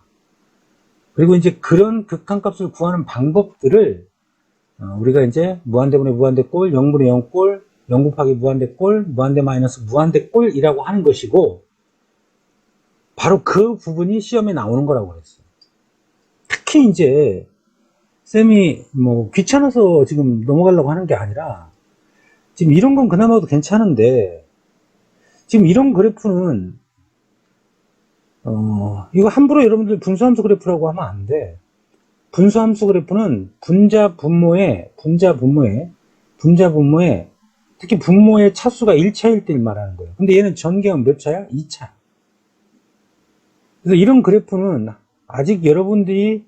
그리고 이제 그런 극한값을 구하는 방법들을 우리가 이제 무한대분의 무한대꼴, 0분의 0꼴, 0 곱하기 무한대꼴, 무한대 마이너스 무한대꼴이라고 하는 것이고, 바로 그 부분이 시험에 나오는 거라고 그랬어요. 특히 이제 쌤이 뭐 귀찮아서 지금 넘어가려고 하는 게 아니라, 지금 이런 건 그나마도 괜찮은데, 지금 이런 그래프는 이거 함부로 여러분들 분수함수 그래프라고 하면 안 돼. 분수함수 그래프는 분자 분모에 특히 분모의 차수가 1차일 때 말하는 거예요. 근데 얘는 전개은 몇 차야? 2차. 그래서 이런 그래프는 아직 여러분들이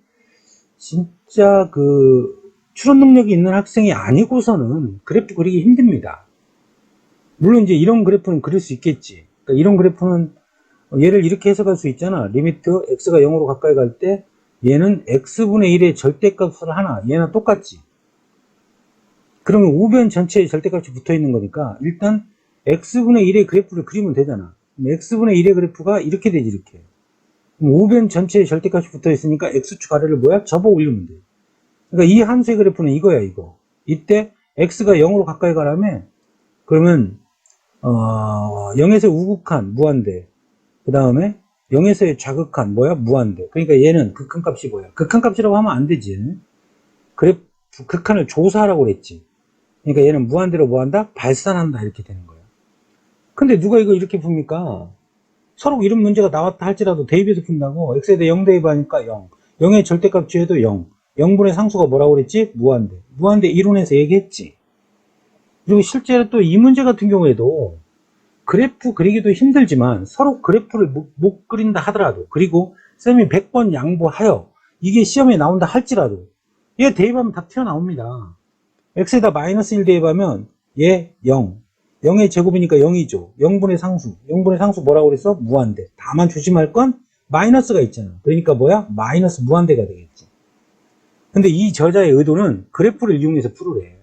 진짜 그 추론 능력이 있는 학생이 아니고서는 그래프 그리기 힘듭니다. 물론 이제 이런 그래프는 그릴 수 있겠지. 그러니까 이런 그래프는 얘를 이렇게 해석할 수 있잖아. 리미트 x가 0으로 가까이 갈 때 얘는 x분의 1의 절대값을 하나, 얘는 똑같지. 그러면 우변 전체에 절대값이 붙어 있는 거니까 일단 x분의 1의 그래프를 그리면 되잖아. x분의 1의 그래프가 이렇게 되지, 이렇게. 우변 전체에 절대값이 붙어 있으니까 x축 아래를 뭐야? 접어 올리면 돼. 그러니까 이 함수의 그래프는 이거야, 이거. 이때 x가 0으로 가까이 가려면, 그러면 0에서 우극한 무한대, 그 다음에 0에서의 좌극한 뭐야? 무한대. 그러니까 얘는 극한값이 뭐야? 극한값이라고 하면 안 되지. 그래프 극한을 조사하라고 그랬지. 그러니까 얘는 무한대로 뭐 한다? 발산한다, 이렇게 되는 거야. 근데 누가 이거 이렇게 풉니까? 서로 이런 문제가 나왔다 할지라도 대입해서 푼다고. x에 대해 0 대입하니까 0. 0의 절대값 취해도 0. 0분의 상수가 뭐라고 그랬지? 무한대. 무한대 이론에서 얘기했지. 그리고 실제로 또 이 문제 같은 경우에도 그래프 그리기도 힘들지만 서로 그래프를 못 그린다 하더라도, 그리고 쌤이 100번 양보하여 이게 시험에 나온다 할지라도 얘 대입하면 다 튀어나옵니다. x에다 마이너스 1 대입하면 얘 0, 0의 제곱이니까 0이죠. 0분의 상수. 0분의 상수 뭐라고 그랬어? 무한대. 다만 조심할 건 마이너스가 있잖아. 그러니까 뭐야? 마이너스 무한대가 되겠지. 근데 이 저자의 의도는 그래프를 이용해서 풀으래.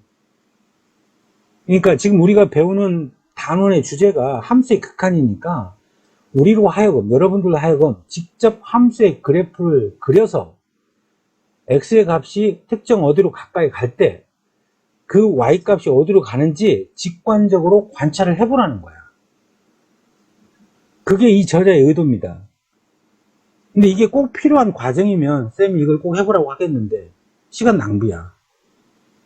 그러니까 지금 우리가 배우는 단원의 주제가 함수의 극한이니까 우리로 하여금, 여러분들로 하여금 직접 함수의 그래프를 그려서 x의 값이 특정 어디로 가까이 갈 때 그 y 값이 어디로 가는지 직관적으로 관찰을 해보라는 거야. 그게 이 저자의 의도입니다. 근데 이게 꼭 필요한 과정이면 쌤이 이걸 꼭 해보라고 하겠는데 시간 낭비야.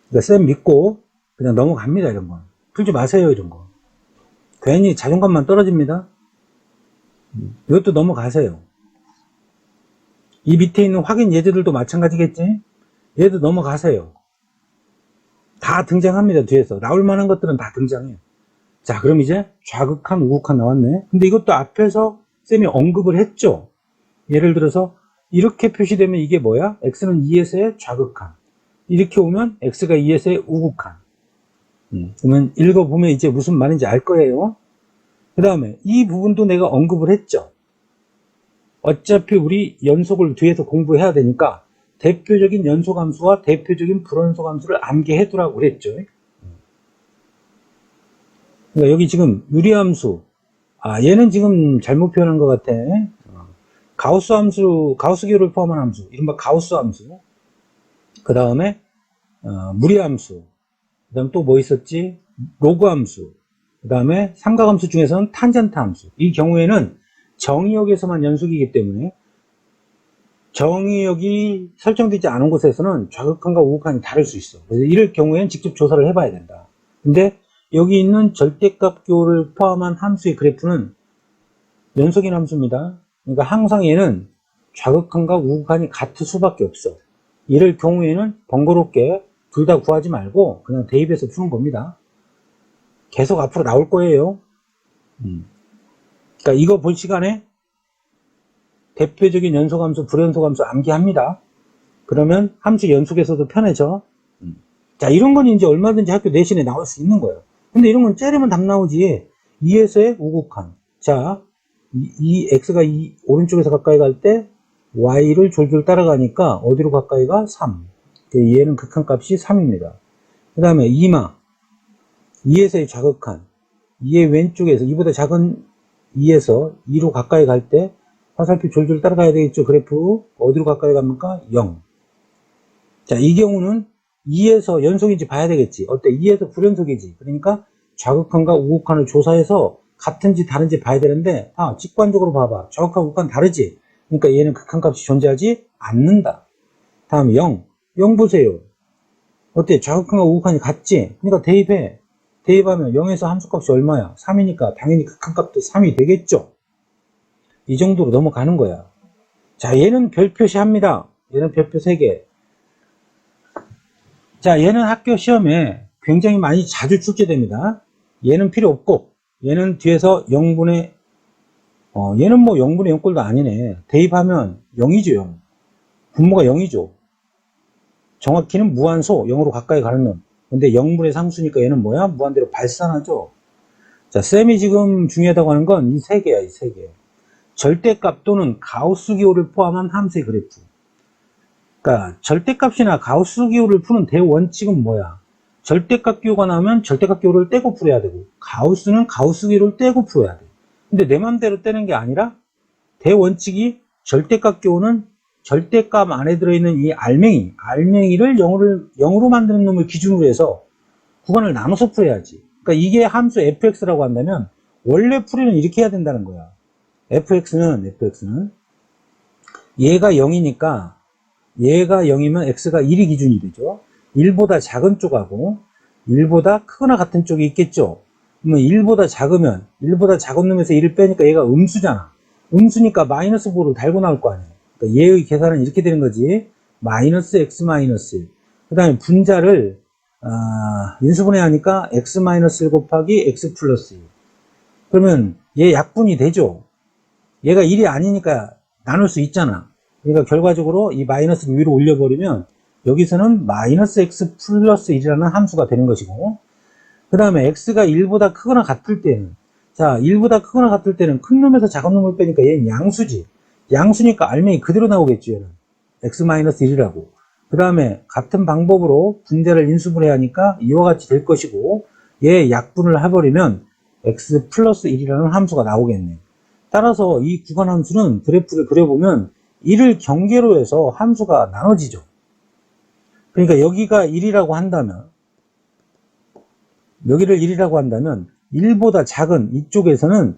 그러니까 쌤 믿고 그냥 넘어갑니다. 이런 건 풀지 마세요. 이런 거 괜히 자존감만 떨어집니다. 이것도 넘어가세요. 이 밑에 있는 확인 예제들도 마찬가지겠지. 얘도 넘어가세요. 다 등장합니다. 뒤에서 나올 만한 것들은 다 등장해요. 자, 그럼 이제 좌극한 우극한 나왔네. 근데 이것도 앞에서 쌤이 언급을 했죠. 예를 들어서 이렇게 표시되면 이게 뭐야? x는 2에서의 좌극한, 이렇게 오면 x가 2에서의 우극한. 그러면 읽어보면 이제 무슨 말인지 알 거예요. 그 다음에 이 부분도 내가 언급을 했죠. 어차피 우리 연속을 뒤에서 공부해야 되니까 대표적인 연속함수와 대표적인 불연속함수를 암기해 두라고 그랬죠. 그러니까 여기 지금 유리함수, 얘는 지금 잘못 표현한 것 같아. 가우스 함수, 가우스 기호를 포함한 함수, 이른바 가우스 함수. 그 다음에 무리함수. 그 다음 또 뭐 있었지? 로그 함수. 그 다음에 삼각함수 중에서는 탄젠트 함수. 이 경우에는 정의역에서만 연속이기 때문에 정의역이 설정되지 않은 곳에서는 좌극한과 우극한이 다를 수 있어. 그래서 이럴 경우에는 직접 조사를 해봐야 된다. 근데 여기 있는 절대값 기호를 포함한 함수의 그래프는 연속인 함수입니다. 그러니까 항상 얘는 좌극한과 우극한이 같을 수밖에 없어. 이럴 경우에는 번거롭게 둘 다 구하지 말고 그냥 대입해서 푸는 겁니다. 계속 앞으로 나올 거예요. 그러니까 이거 볼 시간에 대표적인 연속함수, 불연속함수 암기합니다. 그러면 함수 연속에서도 편해져. 자, 이런 건 이제 얼마든지 학교 내신에 나올 수 있는 거예요. 근데 이런 건 째리면 답 나오지. 2에서의 우극한. 자, 이 x가 오른쪽에서 가까이 갈 때 y를 졸졸 따라가니까 어디로 가까이 가? 3. 얘는 극한값이 3입니다. 그 다음에 2마. 2에서의 좌극한. 2의 왼쪽에서 2보다 작은 2에서 2로 가까이 갈 때 화살표 졸졸 따라가야 되겠죠. 그래프 어디로 가까이 갑니까? 0. 자, 이 경우는 2에서 연속인지 봐야 되겠지. 어때? 2에서 불연속이지. 그러니까 좌극한과 우극한을 조사해서 같은지 다른지 봐야 되는데, 직관적으로 봐봐. 좌극한 우극한 다르지. 그러니까 얘는 극한값이 존재하지 않는다. 다음 0. 0 보세요. 어때? 좌극한과 우극한이 같지? 그러니까 대입해. 대입하면 0에서 함수값이 얼마야? 3이니까 당연히 극한값도 3이 되겠죠. 이 정도로 넘어가는 거야. 자, 얘는 별 표시합니다. 얘는 별표 3개. 자, 얘는 학교 시험에 굉장히 많이 자주 출제됩니다. 얘는 필요 없고, 얘는 뒤에서 0분의, 얘는 뭐 0분의 0꼴도 아니네. 대입하면 0이죠, 0. 분모가 0이죠. 정확히는 무한소, 0으로 가까이 가는 놈. 근데 0분의 상수니까 얘는 뭐야? 무한대로 발산하죠. 자, 쌤이 지금 중요하다고 하는 건 이 3개야, 이 3개. 절대값 또는 가우스 기호를 포함한 함수의 그래프. 그러니까 절대값이나 가우스 기호를 푸는 대원칙은 뭐야? 절대값 기호가 나오면 절대값 기호를 떼고 풀어야 되고, 가우스는 가우스 기호를 떼고 풀어야 돼. 근데 내 맘대로 떼는 게 아니라 대원칙이 절대값 기호는 절대값 안에 들어있는 이 알맹이를 0으로 만드는 놈을 기준으로 해서 구간을 나눠서 풀어야지. 그러니까 이게 함수 fx라고 한다면 원래 풀이는 이렇게 해야 된다는 거야. fx는 얘가 0이니까 얘가 0이면 x가 1이 기준이 되죠. 1보다 작은 쪽하고 1보다 크거나 같은 쪽이 있겠죠. 그러면 1보다 작으면 1보다 작은 놈에서 1을 빼니까 얘가 음수잖아. 음수니까 마이너스 5를 달고 나올 거 아니야. 그러니까 얘의 계산은 이렇게 되는 거지. 마이너스 x 마이너스 1. 그 다음에 분자를 인수분해 하니까 x 마이너스 1 곱하기 x 플러스 1. 그러면 얘 약분이 되죠. 얘가 1이 아니니까 나눌 수 있잖아. 그러니까 결과적으로 이 마이너스를 위로 올려버리면 여기서는 마이너스 x 플러스 1이라는 함수가 되는 것이고, 그 다음에 x가 1보다 크거나 같을 때는, 자, 1보다 크거나 같을 때는 큰 놈에서 작은 놈을 빼니까 얘는 양수지. 양수니까 알맹이 그대로 나오겠지, 얘는. x-1이라고. 그 다음에 같은 방법으로 분자를 인수분해 하니까 이와 같이 될 것이고, 얘 약분을 해버리면 x 플러스 1이라는 함수가 나오겠네. 따라서 이 구간 함수는 그래프를 그려보면 1을 경계로 해서 함수가 나눠지죠. 그러니까 여기가 1이라고 한다면, 여기를 1이라고 한다면 1보다 작은 이쪽에서는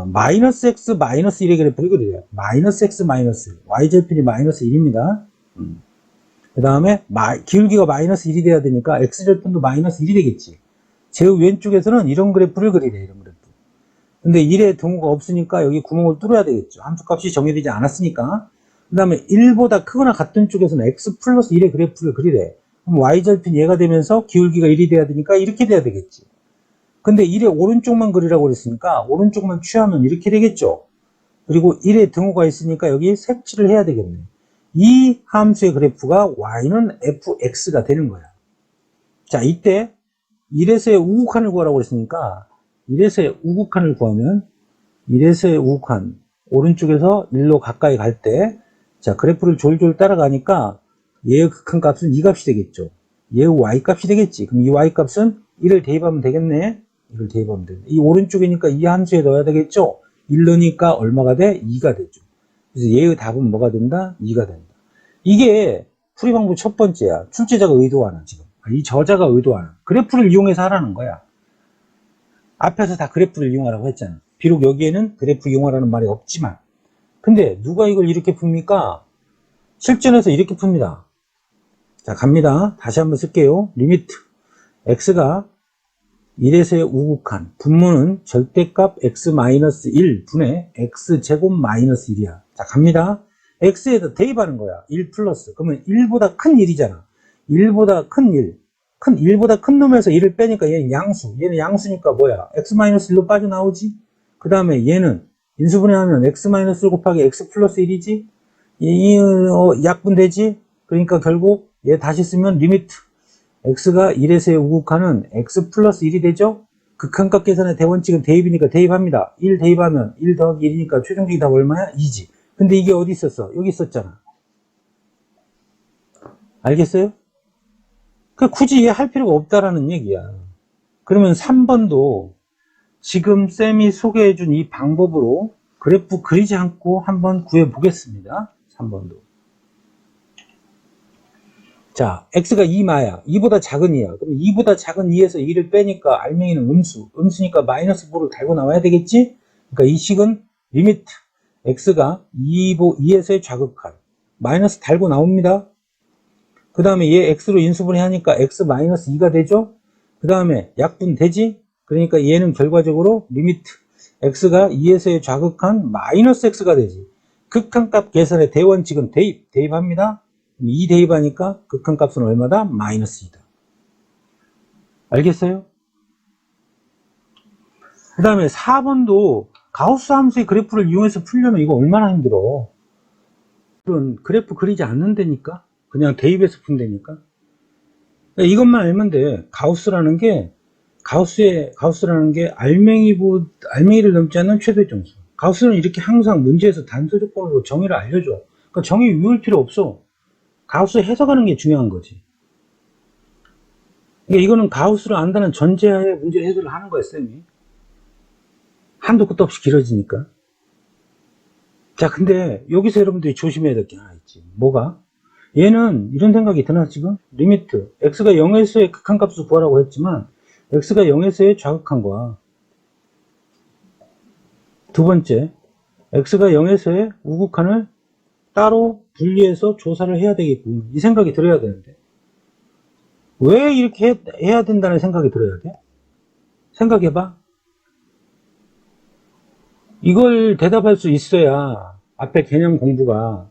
마이너스 x 마이너스 1의 그래프를 그려요. 마이너스 x 마이너스 y절편이 마이너스 1입니다. 그 다음에 기울기가 마이너스 1이 돼야 되니까 x절편도 마이너스 1이 되겠지. 제 왼쪽에서는 이런 그래프를 그리래. 이런 그래프. 근데 1의 등호가 없으니까 여기 구멍을 뚫어야 되겠죠. 함수값이 정해지지 않았으니까. 그 다음에 1보다 크거나 같은 쪽에서는 x 플러스 1의 그래프를 그리래. 그럼 y절편 얘가 되면서 기울기가 1이 돼야 되니까 이렇게 돼야 되겠지. 근데 1의 오른쪽만 그리라고 그랬으니까 오른쪽만 취하면 이렇게 되겠죠. 그리고 1의 등호가 있으니까 여기 색칠을 해야 되겠네. 이 함수의 그래프가 y는 fx가 되는 거야. 자, 이때 1에서의 우극한을 구하라고 그랬으니까 1에서의 우극한을 구하면 1에서의 우극한 오른쪽에서 1로 가까이 갈 때, 자, 그래프를 졸졸 따라가니까 얘의 극한값은 이 값이 되겠죠. 얘의 y값이 되겠지. 그럼 이 y값은 1을 대입하면 되겠네. 1을 대입하면 되겠네. 이 오른쪽이니까 이 함수에 넣어야 되겠죠. 1 넣으니까 얼마가 돼? 2가 되죠. 그래서 얘의 답은 뭐가 된다? 2가 된다. 이게 풀이 방법 첫 번째야. 출제자가 의도하는, 지금 이 저자가 의도하는 그래프를 이용해서 하라는 거야. 앞에서 다 그래프를 이용하라고 했잖아. 비록 여기에는 그래프 이용하라는 말이 없지만, 근데 누가 이걸 이렇게 풉니까? 실전에서 이렇게 풉니다. 자, 갑니다. 다시 한번 쓸게요. 리미트 x가 1에서의 우극한, 분모는 절대값 x-1 분의 x제곱 마이너스 1이야. 자, 갑니다. x에다 대입하는 거야. 1 플러스. 그러면 1보다 큰 1이잖아. 1보다 큰 1. 1보다 큰 놈에서 1을 빼니까 얘는 양수. 얘는 양수니까 뭐야? x-1로 빠져나오지? 그 다음에 얘는 인수분해하면 x-1 곱하기 x 플러스 1이지? 약분되지? 그러니까 결국 얘 다시 쓰면 리미트 x가 1에서의 우극한은 x 플러스 1이 되죠? 극한값 계산의 대원칙은 대입이니까 대입합니다. 1 대입하면 1 더하기 1이니까 최종적인 답 얼마야? 2지. 근데 이게 어디 있었어? 여기 있었잖아. 알겠어요? 굳이 할 필요가 없다라는 얘기야. 그러면 3번도 지금 쌤이 소개해준 이 방법으로 그래프 그리지 않고 한번 구해보겠습니다. 3번도. 자, x가 2마야. 2보다 작은 2야. 그럼 2보다 작은 2에서 2를 빼니까 알맹이는 음수. 음수니까 마이너스 4를 달고 나와야 되겠지? 그러니까 이 식은 리미트 x가 2에서의 좌극한. 마이너스 달고 나옵니다. 그 다음에 얘 x로 인수분해 하니까 x 마이너스 2가 되죠? 그 다음에 약분 되지? 그러니까 얘는 결과적으로 리미트 x가 2에서의 좌극한 마이너스 x가 되지. 극한값 계산의 대원칙은 대입합니다. 2 대입하니까 극한값은 얼마다? 마이너스 2다. 알겠어요? 그 다음에 4번도 가우스 함수의 그래프를 이용해서 풀려면 이거 얼마나 힘들어. 그런 그래프 그리지 않는다니까? 그냥 대입해서 푼다니까? 이것만 알면 돼. 가우스라는 게 알맹이를 넘지 않는 최대 점수. 가우스는 이렇게 항상 문제에서 단서 조건으로 정의를 알려줘. 그러니까 정의 외울 필요 없어. 가우스 해석하는 게 중요한 거지. 그러니까 이거는 가우스를 안다는 전제하에 문제 해설을 하는 거야, 쌤이. 한도 끝도 없이 길어지니까. 자, 근데 여기서 여러분들이 조심해야 될 게 하나 있지. 뭐가? 얘는 이런 생각이 드나 지금? 리미트 x가 0에서의 극한값을 구하라고 했지만 x가 0에서의 좌극한과 두 번째 x가 0에서의 우극한을 따로 분리해서 조사를 해야 되겠군. 이 생각이 들어야 되는데 왜 이렇게 해야 된다는 생각이 들어야 돼? 생각해봐. 이걸 대답할 수 있어야 앞에 개념 공부가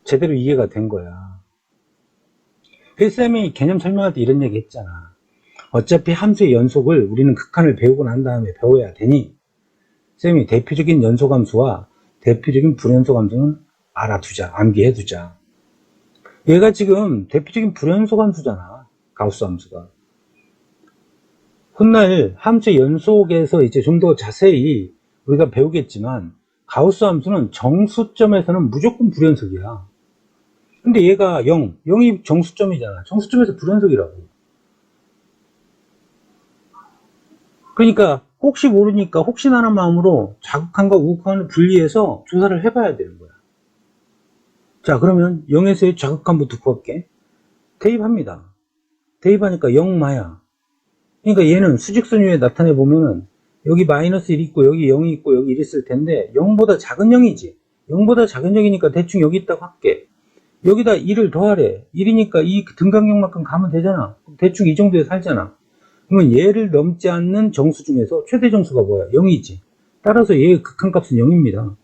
제대로 이해가 된 거야. 그래서 쌤이 개념 설명할 때 이런 얘기 했잖아. 어차피 함수의 연속을 우리는 극한을 배우고 난 다음에 배워야 되니 쌤이 대표적인 연속함수와 대표적인 불연속함수는 알아두자, 암기해두자. 얘가 지금 대표적인 불연속함수잖아, 가우스 함수가. 훗날 함수의 연속에서 이제 좀 더 자세히 우리가 배우겠지만, 가우스 함수는 정수점에서는 무조건 불연속이야. 근데 얘가 0이 정수점이잖아. 정수점에서 불연속이라고. 그러니까 혹시 모르니까 혹시나 하는 마음으로 자극한과 우극한을 분리해서 조사를 해봐야 되는 거야. 자, 그러면 0에서의 자극한부터 구할게. 대입합니다. 대입하니까 0 마야. 그러니까 얘는 수직선 위에 나타내 보면은 여기 마이너스 1 있고 여기 0이 있고 여기 1 있을 텐데 0보다 작은 0이지. 0보다 작은 0이니까 대충 여기 있다고 할게. 여기다 1을 더하래. 1이니까 이 등간격만큼 가면 되잖아. 대충 이 정도에 살잖아. 그러면 얘를 넘지 않는 정수 중에서 최대 정수가 뭐야? 0이지. 따라서 얘의 극한값은 0입니다.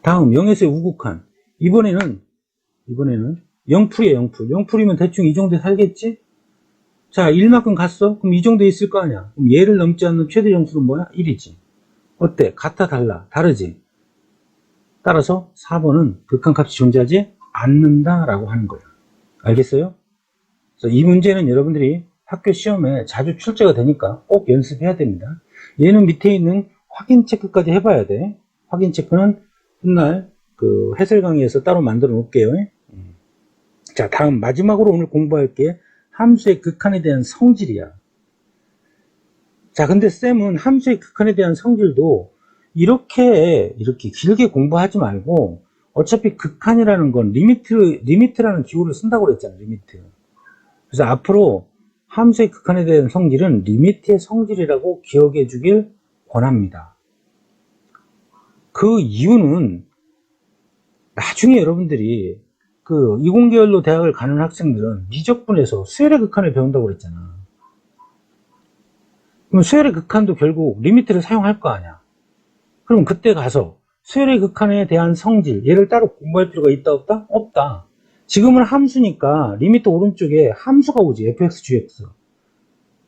다음 0에서의 우극한. 이번에는 0풀이야. 0풀. 0풀이면 대충 이 정도에 살겠지? 자, 1만큼 갔어? 그럼 이 정도에 있을 거 아니야. 그럼 얘를 넘지 않는 최대 정수는 뭐야? 1이지. 어때? 같아, 달라? 다르지? 따라서 4번은 극한값이 존재하지 않는다라고 하는 거예요. 알겠어요? 그래서 이 문제는 여러분들이 학교 시험에 자주 출제가 되니까 꼭 연습해야 됩니다. 얘는 밑에 있는 확인 체크까지 해봐야 돼. 확인 체크는 훗날 그 해설 강의에서 따로 만들어 놓을게요. 자, 다음 마지막으로 오늘 공부할 게 함수의 극한에 대한 성질이야. 자, 근데 쌤은 함수의 극한에 대한 성질도 이렇게 길게 공부하지 말고 어차피 극한이라는 건 리미트라는 기호를 쓴다고 그랬잖아. 리미트. 그래서 앞으로 함수의 극한에 대한 성질은 리미트의 성질이라고 기억해 주길 권합니다. 그 이유는 나중에 여러분들이 그 이공계열로 대학을 가는 학생들은 미적분에서 수열의 극한을 배운다고 그랬잖아. 그럼 수열의 극한도 결국 리미트를 사용할 거 아니야. 그럼 그때 가서 수열의 극한에 대한 성질, 얘를 따로 공부할 필요가 있다 없다? 없다. 지금은 함수니까 리미트 오른쪽에 함수가 오지. fx, gx.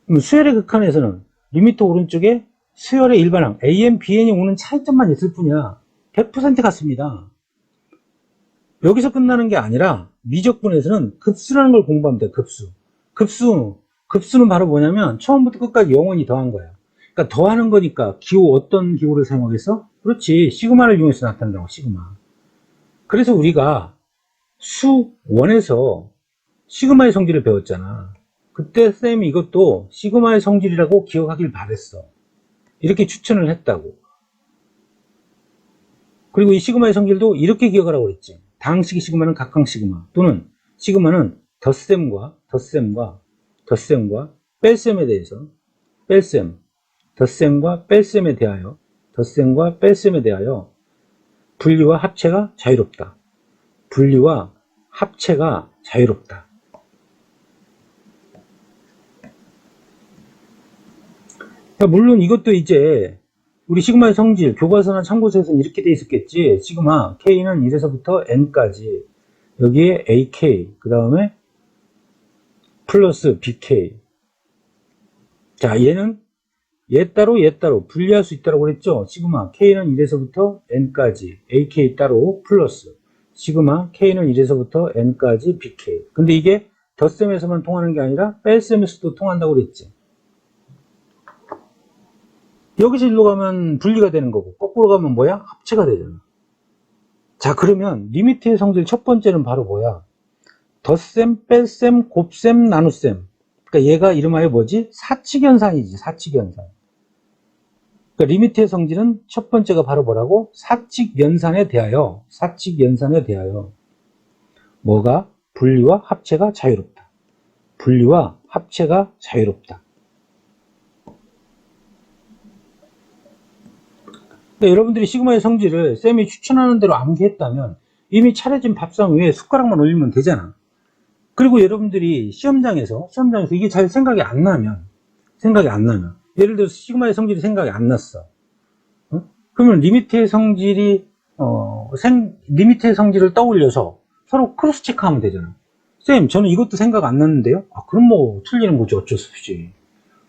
그럼 수열의 극한에서는 리미트 오른쪽에 수열의 일반항 an, bn이 오는 차이점만 있을 뿐이야. 100% 같습니다. 여기서 끝나는 게 아니라 미적분에서는 급수라는 걸 공부하면 돼. 급수는 바로 뭐냐면 처음부터 끝까지 영원히 더한 거야. 그러니까 더하는 거니까 기호, 어떤 기호를 사용하겠어? 그렇지, 시그마를 이용해서 나타낸다고. 시그마. 그래서 우리가 수1에서 시그마의 성질을 배웠잖아. 그때 쌤이 이것도 시그마의 성질이라고 기억하길 바랬어. 이렇게 추천을 했다고. 그리고 이 시그마의 성질도 이렇게 기억하라고 그랬지. 다항식의 시그마는 각각 시그마, 또는 시그마는 덧셈과 뺄셈에 대해서 덧셈과 뺄셈에 대하여 분리와 합체가 자유롭다. 분리와 합체가 자유롭다. 물론 이것도 이제 우리 시그마의 성질, 교과서나 참고서에서는 이렇게 돼 있었겠지. 시그마 K는 1에서부터 N까지, 여기에 AK, 그 다음에 플러스 BK. 자, 얘는 얘 따로 분리할 수 있다고 그랬죠. 시그마 K는 1에서부터 N까지, AK 따로 플러스 시그마 K는 1에서부터 N까지 BK. 근데 이게 덧셈에서만 통하는 게 아니라 뺄셈에서도 통한다고 그랬지. 여기서 일로 가면 분리가 되는 거고, 거꾸로 가면 뭐야? 합체가 되잖아. 자, 그러면 리미트의 성질 첫 번째는 바로 뭐야? 덧셈, 뺄셈, 곱셈, 나눗셈. 그러니까 얘가 이름하여 뭐지? 사칙연산이지. 사칙연산. 그러니까 리미트의 성질은 첫 번째가 바로 뭐라고? 사칙연산에 대하여 뭐가? 분리와 합체가 자유롭다. 분리와 합체가 자유롭다. 그러니까 여러분들이 시그마의 성질을 쌤이 추천하는 대로 암기했다면 이미 차려진 밥상 위에 숟가락만 올리면 되잖아. 그리고 여러분들이 시험장에서 이게 잘 생각이 안 나면 예를 들어서 시그마의 성질이 생각이 안 났어. 그러면 리미트의 성질을 떠올려서 서로 크로스 체크하면 되잖아. 쌤, 저는 이것도 생각 안 났는데요? 아, 그럼 뭐 틀리는 거지. 어쩔 수 없이.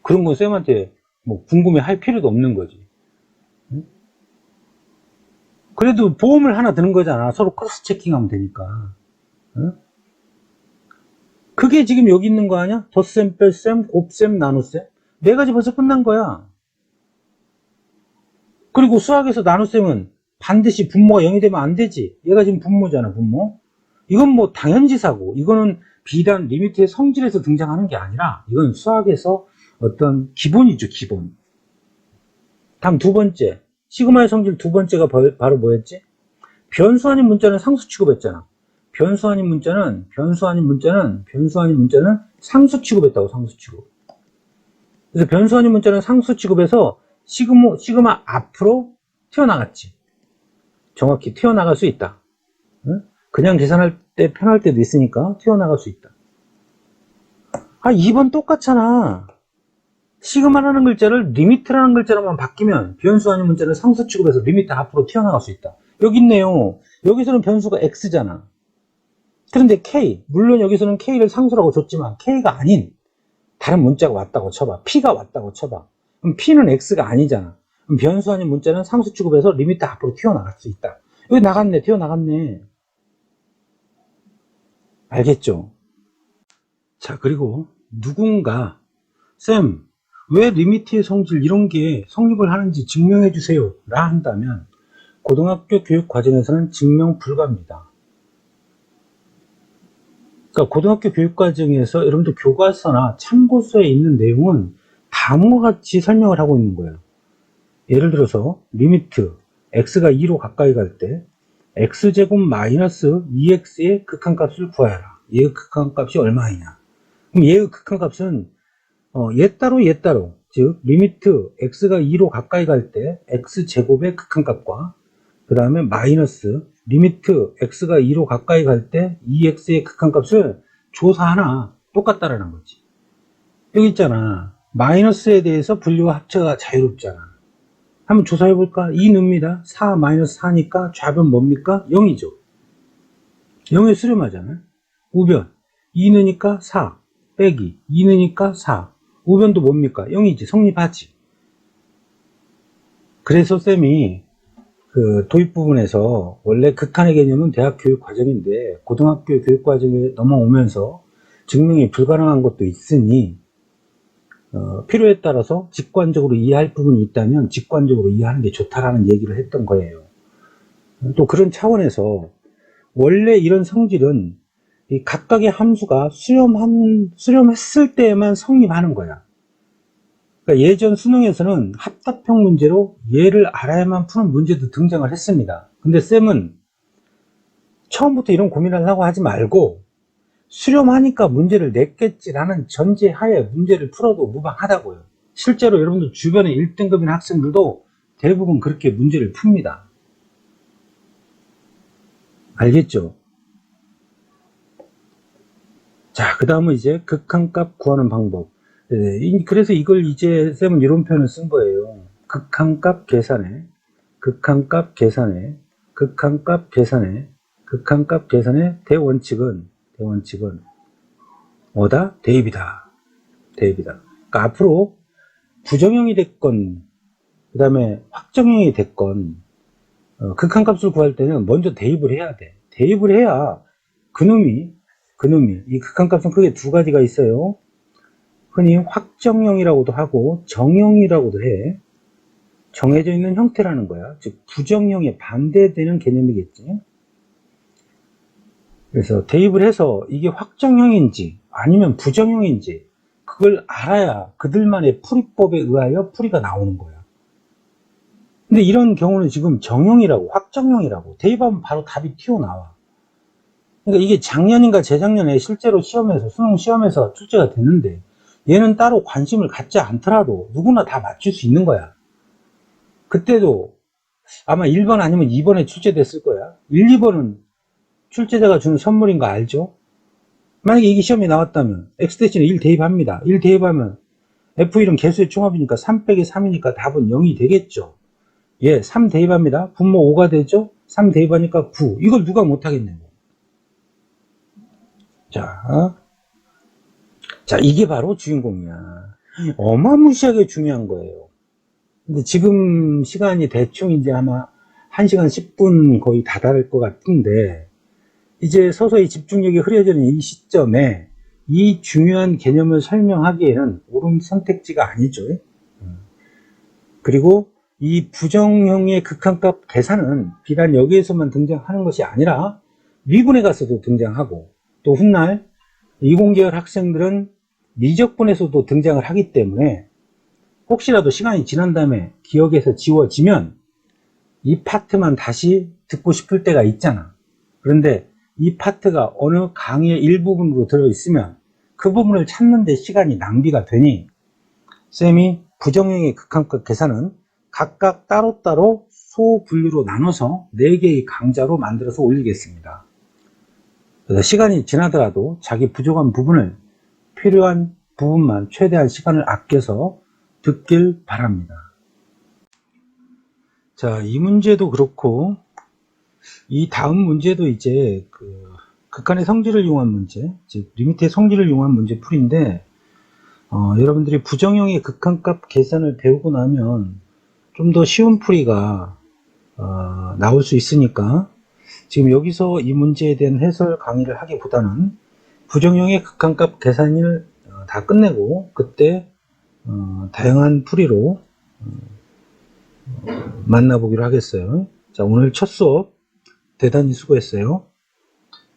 그런 건 쌤한테 뭐 궁금해 할 필요도 없는 거지. 그래도 보험을 하나 드는 거잖아. 서로 크로스 체킹하면 되니까. 그게 지금 여기 있는 거 아니야? 덧셈, 뺄셈, 곱셈, 나눗셈. 네 가지 벌써 끝난 거야. 그리고 수학에서 나눗셈은 반드시 분모가 0이 되면 안 되지. 얘가 지금 분모잖아, 분모. 이건 뭐 당연지사고, 이거는 비단 리미트의 성질에서 등장하는 게 아니라 이건 수학에서 어떤 기본이죠, 기본. 다음 두 번째, 시그마의 성질 두 번째가 바로 뭐였지? 변수 아닌 문자는 상수 취급했잖아. 변수 아닌 문자는 상수 취급했다고, 상수 취급. 그래서 변수 아닌 문자는 상수 취급해서 시그마 앞으로 튀어나갔지. 정확히 튀어나갈 수 있다. 응? 그냥 계산할 때 편할 때도 있으니까 튀어나갈 수 있다. 아, 2번 똑같잖아. 시그마라는 글자를 리미트라는 글자로만 바뀌면 변수 아닌 문자는 상수 취급해서 리미트 앞으로 튀어나갈 수 있다. 여기 있네요. 여기서는 변수가 x잖아. 그런데 k, 물론 여기서는 k를 상수라고 줬지만 k가 아닌 다른 문자가 왔다고 쳐봐. p가 왔다고 쳐봐. 그럼 p는 x가 아니잖아. 그럼 변수 아닌 문자는 상수 취급해서 리미트 앞으로 튀어나갈 수 있다. 여기 나갔네, 튀어나갔네. 알겠죠? 자, 그리고 누군가 쌤, 왜 리미트의 성질 이런 게 성립을 하는지 증명해 주세요 라 한다면 고등학교 교육 과정에서는 증명 불가입니다. 그러니까 고등학교 교육 과정에서 여러분들 교과서나 참고서에 있는 내용은 다음과 같이 설명을 하고 있는 거예요. 예를 들어서 리미트 x가 2로 가까이 갈 때 x제곱 마이너스 2x의 극한값을 구하여라. 얘의 극한값이 얼마이냐. 그럼 얘의 극한값은 얘 따로 즉 리미트 x가 2로 가까이 갈 때 x제곱의 극한값과 그 다음에 마이너스 리미트 x가 2로 가까이 갈 때 2x의 극한값을 조사하나 똑같다라는 거지. 여기 있잖아. 마이너스에 대해서 분류와 합체가 자유롭잖아. 한번 조사해 볼까? 2 넣습니다. 4 마이너스 4니까 좌변 뭡니까? 0이죠. 0에 수렴하잖아. 우변 2 넣으니까 4 빼기 2 넣으니까 4. 우변도 뭡니까? 0이지. 성립하지. 그래서 쌤이 그 도입 부분에서 원래 극한의 개념은 대학 교육 과정인데 고등학교 교육 과정에 넘어오면서 증명이 불가능한 것도 있으니 필요에 따라서 직관적으로 이해할 부분이 있다면 직관적으로 이해하는 게 좋다라는 얘기를 했던 거예요. 또 그런 차원에서 원래 이런 성질은 이 각각의 함수가 수렴했을 때에만 성립하는 거야. 그러니까 예전 수능에서는 합답형 문제로 얘를 알아야만 푸는 문제도 등장을 했습니다. 근데 쌤은 처음부터 이런 고민을 하려고 하지 말고 수렴하니까 문제를 냈겠지라는 전제하에 문제를 풀어도 무방하다고요. 실제로 여러분들 주변에 1등급인 학생들도 대부분 그렇게 문제를 풉니다. 알겠죠? 자, 그 다음은 이제 극한값 구하는 방법. 그래서 이걸 이제 쌤은 이런 표현을 쓴 거예요. 극한값 계산에 대원칙은 뭐다? 대입이다. 그러니까 앞으로 부정형이 됐건 그 다음에 확정형이 됐건 극한값을 구할 때는 먼저 대입을 해야 돼. 대입을 해야 그놈이 이 극한값은 크게 두 가지가 있어요. 흔히 확정형이라고도 하고 정형이라고도 해. 정해져 있는 형태라는 거야. 즉 부정형에 반대되는 개념이겠지. 그래서 대입을 해서 이게 확정형인지 아니면 부정형인지 그걸 알아야 그들만의 풀이법에 의하여 풀이가 나오는 거야. 근데 이런 경우는 지금 정형이라고 확정형이라고 대입하면 바로 답이 튀어나와. 그러니까 이게 작년인가 재작년에 실제로 시험에서 수능 시험에서 출제가 됐는데 얘는 따로 관심을 갖지 않더라도 누구나 다 맞출 수 있는 거야. 그때도 아마 1번 아니면 2번에 출제됐을 거야. 1, 2번은 출제자가 주는 선물인 거 알죠? 만약에 이게 시험에 나왔다면 x 대신에 1 대입합니다. 1 대입하면 f1은 개수의 총합이니까 3 빼기 3이니까 답은 0이 되겠죠. 예, 3 대입합니다. 분모 5가 되죠? 3 대입하니까 9. 이걸 누가 못하겠냐고. 자, 이게 바로 주인공이야. 어마무시하게 중요한 거예요. 근데 지금 시간이 대충 이제 아마 1시간 10분 거의 다다를 것 같은데, 이제 서서히 집중력이 흐려지는 이 시점에 이 중요한 개념을 설명하기에는 옳은 선택지가 아니죠. 그리고 이 부정형의 극한값 계산은 비단 여기에서만 등장하는 것이 아니라 미분에 가서도 등장하고, 또 훗날 이공계열 학생들은 미적분에서도 등장을 하기 때문에 혹시라도 시간이 지난 다음에 기억에서 지워지면 이 파트만 다시 듣고 싶을 때가 있잖아. 그런데 이 파트가 어느 강의의 일부분으로 들어있으면 그 부분을 찾는 데 시간이 낭비가 되니 쌤이 부정형의 극한값 계산은 각각 따로따로 소분류로 나눠서 4개의 강좌로 만들어서 올리겠습니다. 그래서 시간이 지나더라도 자기 부족한 부분을 필요한 부분만 최대한 시간을 아껴서 듣길 바랍니다. 자, 이 문제도 그렇고 이 다음 문제도 이제 극한의 성질을 이용한 문제, 즉 리미트의 성질을 이용한 문제 풀이인데, 여러분들이 부정형의 극한값 계산을 배우고 나면 좀 더 쉬운 풀이가 나올 수 있으니까 지금 여기서 이 문제에 대한 해설 강의를 하기보다는 부정형의 극한값 계산을 다 끝내고 그때 다양한 풀이로 만나보기로 하겠어요. 자, 오늘 첫 수업 대단히 수고했어요.